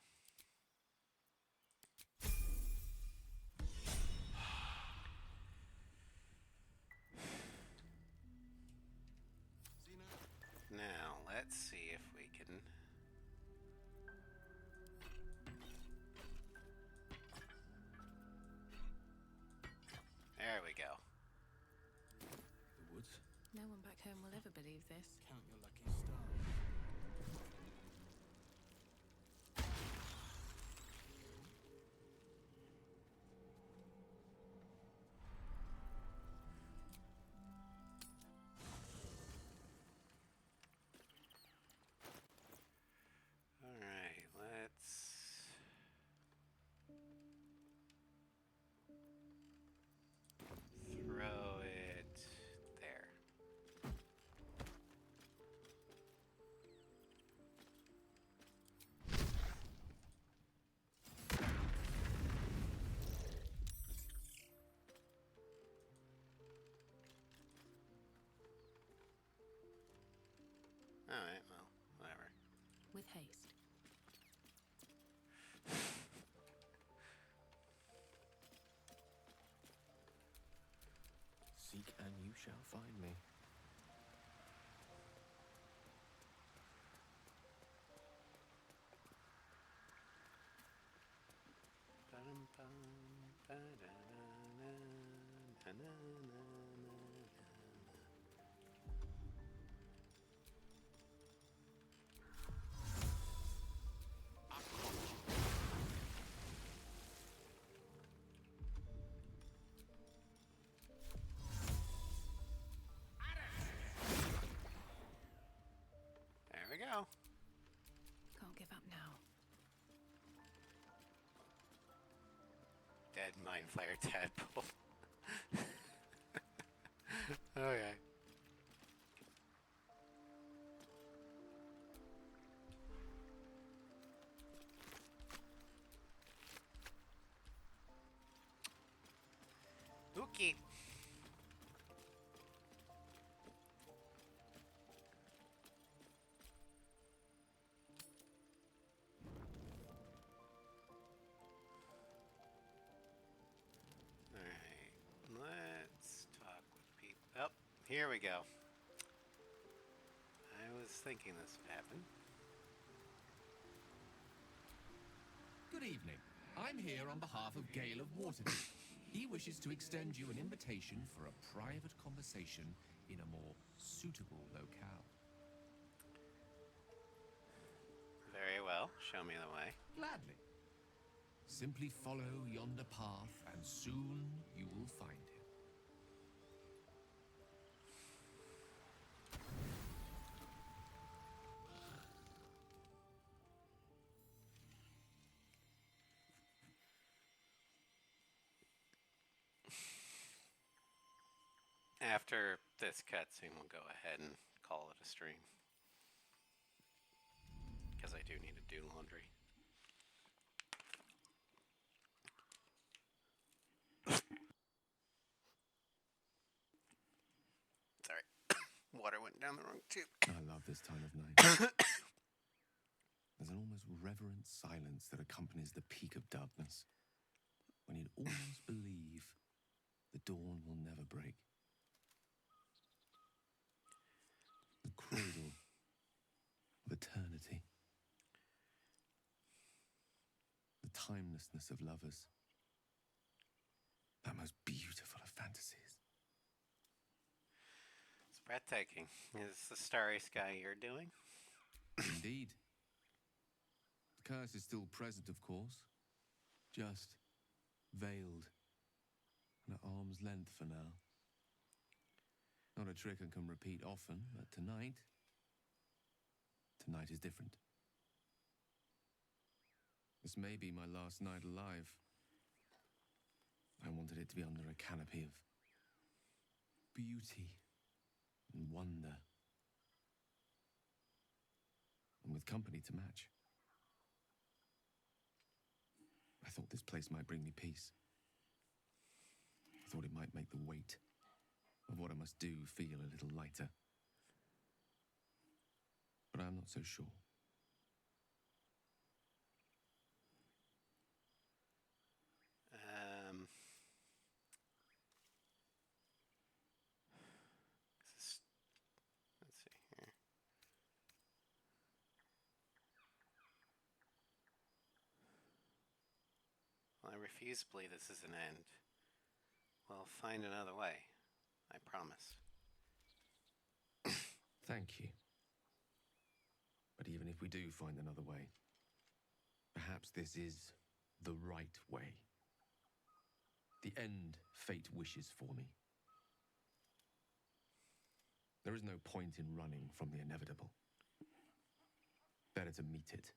Now, let's see if we can... There we go. The woods? No one back home will ever believe this. Count your lucky stars. Alright, let's... throw it there. Alright, well, whatever. With haste. Seek and you shall find me. There we go. Can't give up now. Dead Mind Flayer Tadpole. Okay. Okay. here we go. I was thinking this would happen. Good evening. I'm here on behalf of Gale of Waterdeep. He wishes to extend you an invitation for a private conversation in a more suitable locale. Very well. Show me the way. Gladly. Simply follow yonder path, and soon you will find him. After this cutscene, we'll go ahead and call it a stream. Because I do need to do laundry. Sorry. Water went down the wrong tube. I love this time of night. There's an almost reverent silence that accompanies the peak of darkness, when you'd almost believe the dawn will never break. The cradle of eternity. The timelessness of lovers. That most beautiful of fantasies. It's breathtaking. Is the starry sky you're doing? Indeed. The curse is still present, of course. Just veiled and at arm's length for now. Not a trick I can repeat often, but tonight is different. This may be my last night alive. I wanted it to be under a canopy of beauty and wonder, and with company to match. I thought this place might bring me peace. I thought it might make the weight of what I must do feel a little lighter. But I'm not so sure. Let's see here. Well, I refuse to believe this is an end. We'll find another way. I promise. Thank you. But even if we do find another way, perhaps this is the right way. The end fate wishes for me. There is no point in running from the inevitable. Better to meet it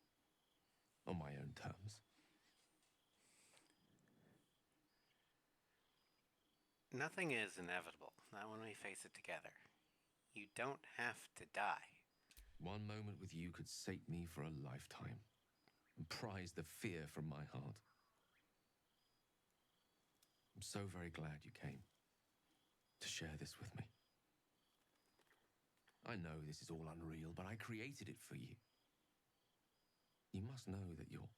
on my own terms. Nothing is inevitable, not when we face it together. You don't have to die. One moment with you could sate me for a lifetime and prize the fear from my heart. I'm so very glad you came to share this with me. I know this is all unreal, but I created it for you. You must know that you're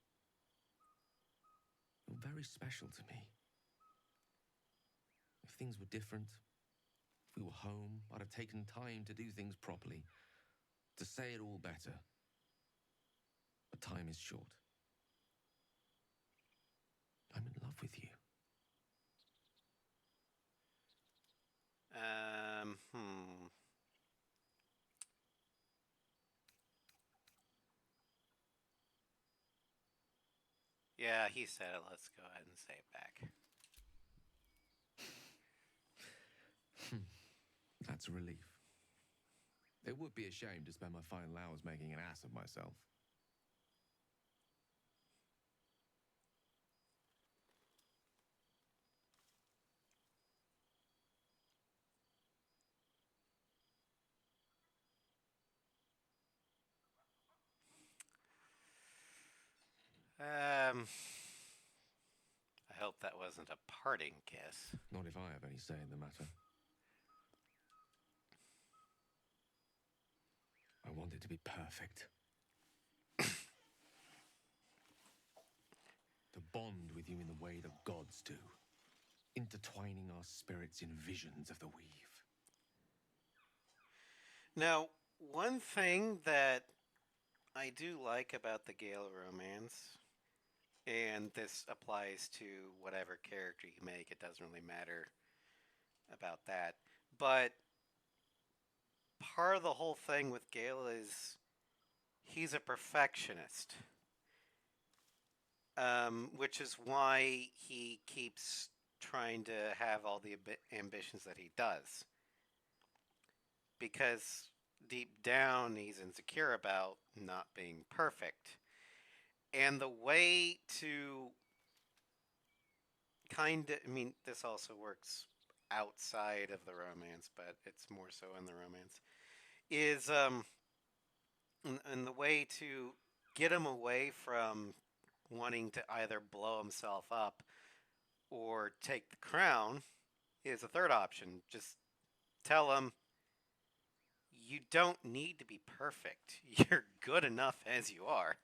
very special to me. If things were different, if we were home, I'd have taken time to do things properly, to say it all better. But time is short. I'm in love with you. Yeah, he said it. Let's go ahead and say it back. That's a relief. It would be a shame to spend my final hours making an ass of myself. I hope that wasn't a parting kiss. Not if I have any say in the matter. I want it to be perfect. To bond with you in the way the gods do, intertwining our spirits in visions of the weave. Now, one thing that I do like about the Gale romance, and this applies to whatever character you make, it doesn't really matter about that. But part of the whole thing with Gale is he's a perfectionist, which is why he keeps trying to have all the ambitions that he does. Because deep down, he's insecure about not being perfect. And the way to kind of, I mean, this also works outside of the romance, but it's more so in the romance, is, and the way to get him away from wanting to either blow himself up or take the crown is a third option. Just tell him you don't need to be perfect. You're good enough as you are.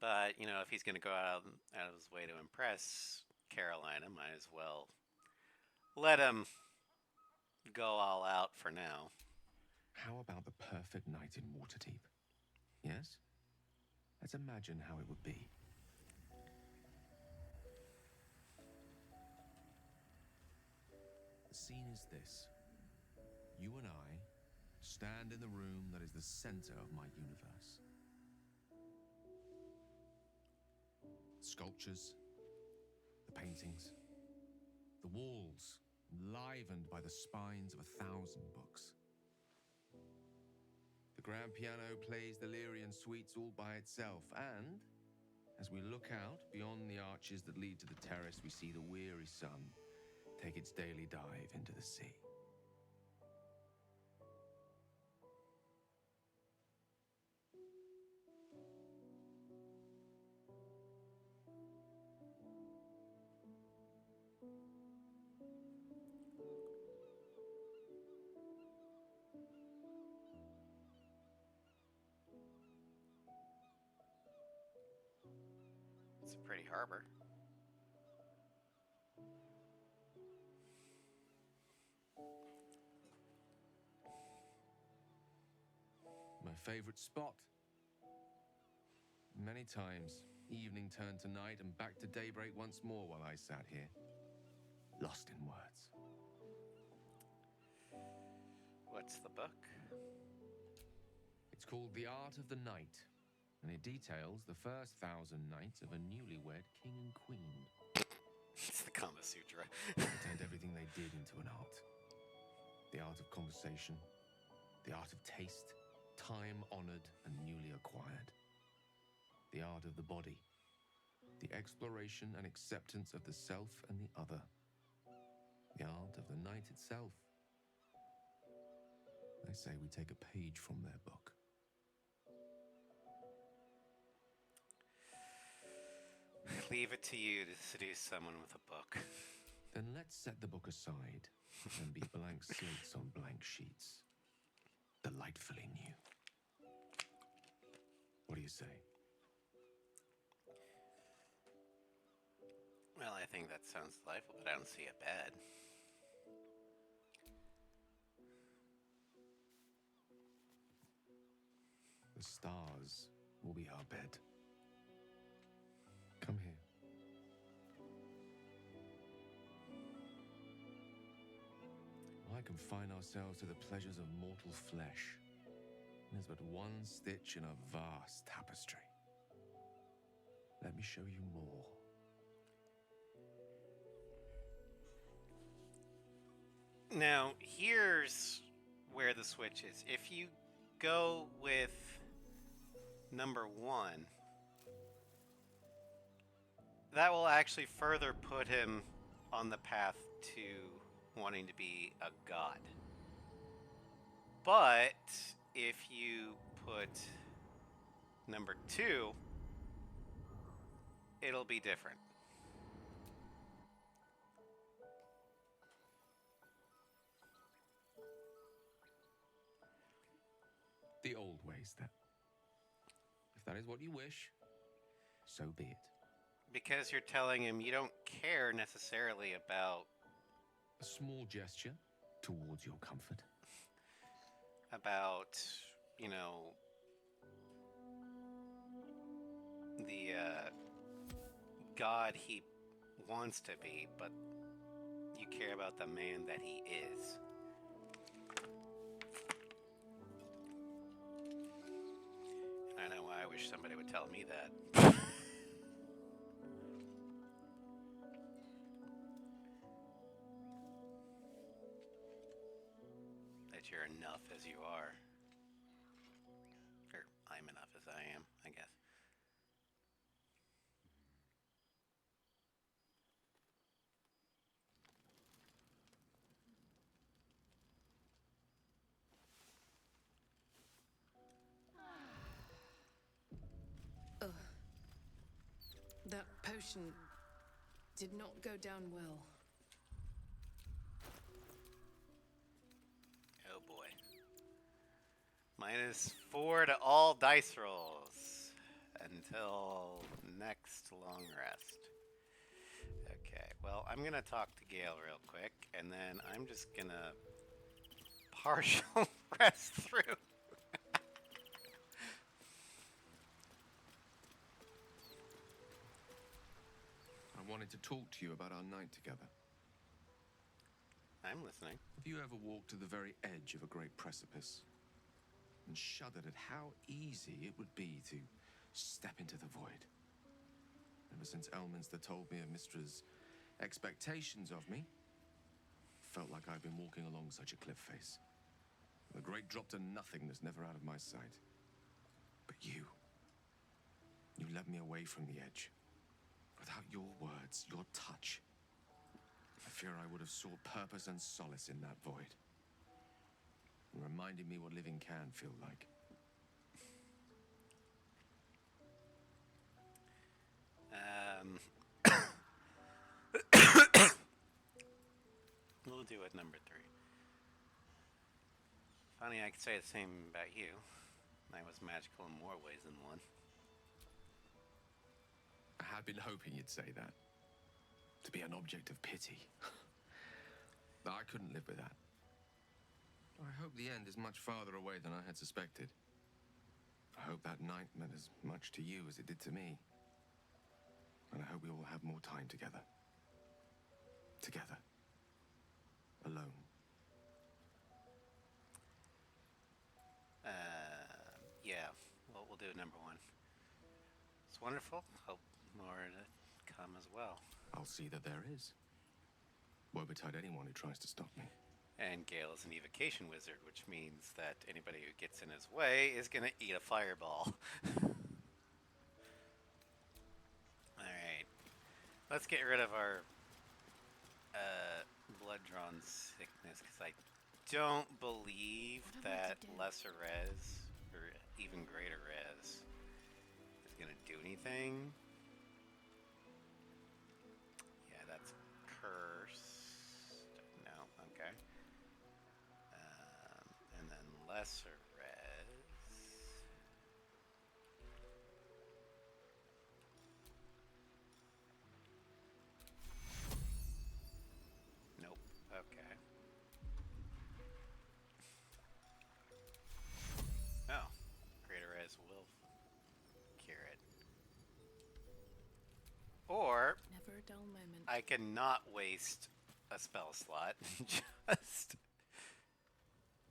But, you know, if he's going to go out of his way to impress Carolina, might as well let him go all out for now. How about the perfect night in Waterdeep? Yes? Let's imagine how it would be. The scene is this. You and I stand in the room that is the center of my universe. Sculptures, the paintings, the walls enlivened by the spines of 1,000 books. The grand piano plays the Lyrian suites all by itself, and as we look out beyond the arches that lead to the terrace, we see the weary sun take its daily dive into the sea. It's a pretty harbor. My favorite spot. Many times, evening turned to night and back to daybreak once more while I sat here, lost in words. What's the book? It's called The Art of the Night, and it details the first 1,000 nights of a newlywed king and queen. It's the Kama Sutra. They turned everything they did into an art. The art of conversation, the art of taste, time-honored and newly acquired. The art of the body, the exploration and acceptance of the self and the other. The art of the night itself. They say we take a page from their book. Leave it to you to seduce someone with a book. Then let's set the book aside and be blank slates on blank sheets. Delightfully new. What do you say? Well, I think that sounds delightful, but I don't see a bed. The stars will be our bed. Come here. I confine ourselves to the pleasures of mortal flesh. There's but one stitch in a vast tapestry. Let me show you more. Now, here's where the switch is. If you go with number 1, that will actually further put him on the path to wanting to be a god. But if you put number 2, it'll be different. The old ways, then. If that is what you wish, so be it. Because you're telling him you don't care necessarily about... A small gesture, towards your comfort? About, you know, the God he wants to be, but you care about the man that he is. I know why I wish somebody would tell me that. That you're enough as you are. Or I'm enough as I am, I guess. Ugh. That potion did not go down well. Oh boy. -4 to all dice rolls until next long rest. Okay, well, I'm gonna talk to Gale real quick, and then I'm just gonna partial rest through. I wanted to talk to you about our night together. I'm listening. Have you ever walked to the very edge of a great precipice and shuddered at how easy it would be to step into the void? Ever since Elminster told me of Mistra's expectations of me, felt like I've been walking along such a cliff face. The great drop to nothingness, never out of my sight. But you led me away from the edge. Without your words, your touch, I fear I would have sought purpose and solace in that void. And reminded me what living can feel like. We'll do it number 3. Funny, I could say the same about you. I was magical in more ways than one. I had been hoping you'd say that. To be an object of pity. I couldn't live with that. I hope the end is much farther away than I had suspected. I hope that night meant as much to you as it did to me. And I hope we will have more time together. Together. Alone. Yeah, well, we'll do number 1. It's wonderful. Hope more to come as well. I'll see that there is. Woe betide anyone who tries to stop me. And Gale is an evocation wizard, which means that anybody who gets in his way is going to eat a fireball. Alright. Let's get rid of our blood-drawn sickness, because I don't believe that lesser res, or even greater res, is going to do anything. Yeah, that's cursed. No, okay. And then lesser res. Nope, okay. Oh, greater res will cure it. Or Never a dull moment. I cannot waste a spell slot. Just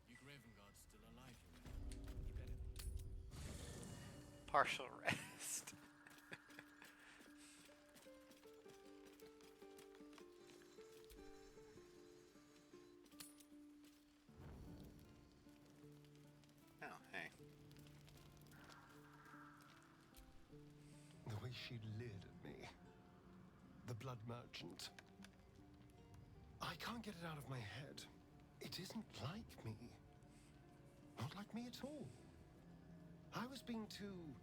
You Graven God's still alive, you better. partial rest. Oh, hey. The way she leered at me. The blood merchant. I can't get it out of my head. It isn't like me. Not like me at all. I was being too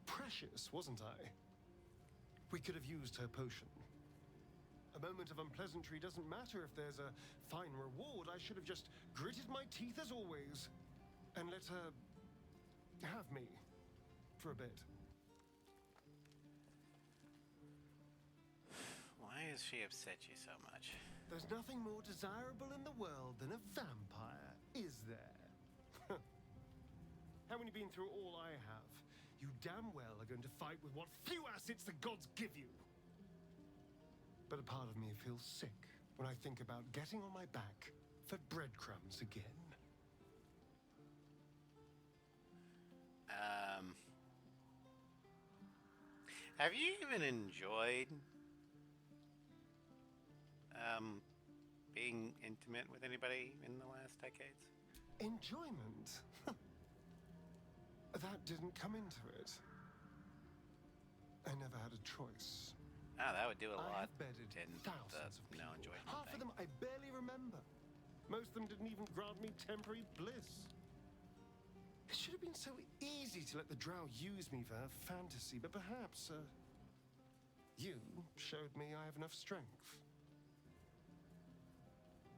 precious, wasn't I? We could have used her potion. A moment of unpleasantry doesn't matter if there's a fine reward. I should have just gritted my teeth as always and let her have me for a bit. Why has she upset you so much? There's nothing more desirable in the world than a vampire, is there? Having been through all I have, you damn well are going to fight with what few assets the gods give you. But a part of me feels sick when I think about getting on my back for breadcrumbs again. Have you even enjoyed being intimate with anybody in the last decades? Enjoyment? That didn't come into it. I never had a choice. Oh, that would do a lot. I've bedded in thousands of the no people. enjoyment Half thing. of them I barely remember. Most of them didn't even grant me temporary bliss. It should have been so easy to let the drow use me for her fantasy, but perhaps, you showed me I have enough strength.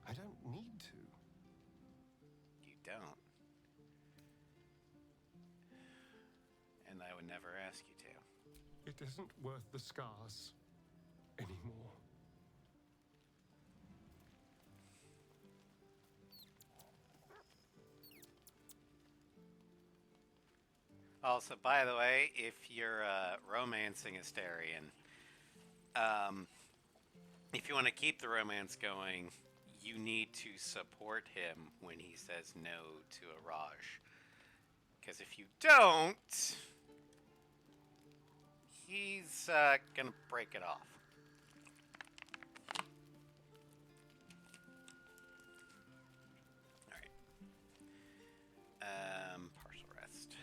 I don't need to. You don't. And I would never ask you to. It isn't worth the scars anymore. Also, by the way, if you're romancing Asterion, if you want to keep the romance going, you need to support him when he says no to a Raj. Because if you don't, he's gonna break it off. All right. Partial rest.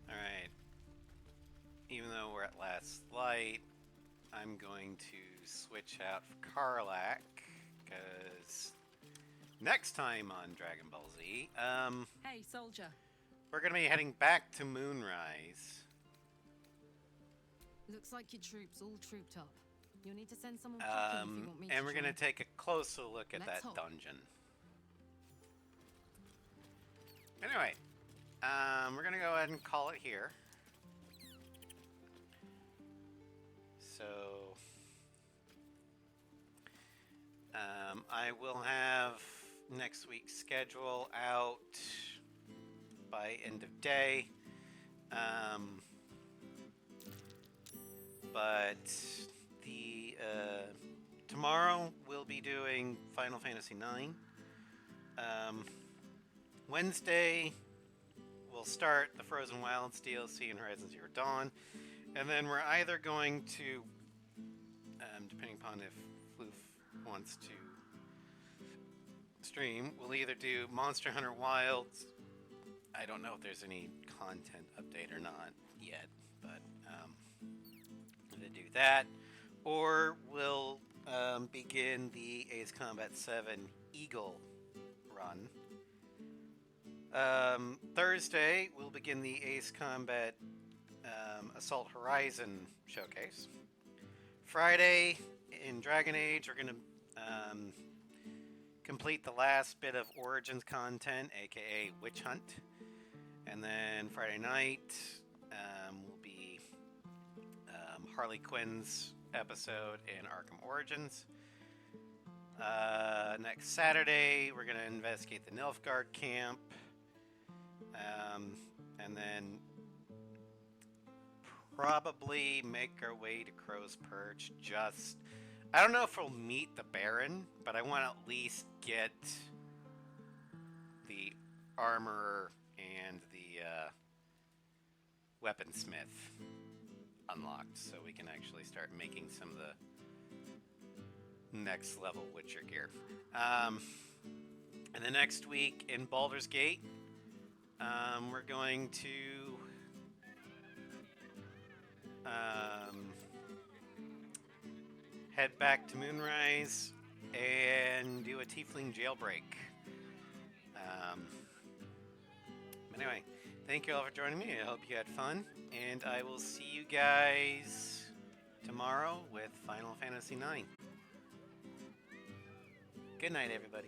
All right. Even though we're at last light, I'm going to switch out for Karlak, because next time on Dragon Ball Z, Hey, soldier. we're going to be heading back to Moonrise. Looks like your troops all trooped up. You'll need to send someone packing if you want me to And we're going to join. take a closer look at Let's that hope. dungeon. Anyway, we're going to go ahead and call it here. So, I will have next week's schedule out by end of day. But the tomorrow we'll be doing Final Fantasy IX. Wednesday we'll start the Frozen Wilds DLC and Horizon Zero Dawn, and then we're either going to, depending upon if Floof wants to stream, we'll either do Monster Hunter Wilds. I don't know if there's any content update or not yet, but to do that, or we'll begin the Ace Combat 7 Eagle run. Thursday, we'll begin the Ace Combat Assault Horizon showcase. Friday, in Dragon Age, we're going to complete the last bit of Origins content, aka Witch Hunt. And then Friday night will be Harley Quinn's episode in Arkham Origins. Next Saturday, we're going to investigate the Nilfgaard camp. And then probably make our way to Crow's Perch. I don't know if we'll meet the Baron, but I want to at least get the armorer and the weaponsmith unlocked, so we can actually start making some of the next level Witcher gear. And the next week in Baldur's Gate, we're going to head back to Moonrise and do a Tiefling jailbreak. Anyway, thank you all for joining me. I hope you had fun, and I will see you guys tomorrow with Final Fantasy IX. Good night, everybody.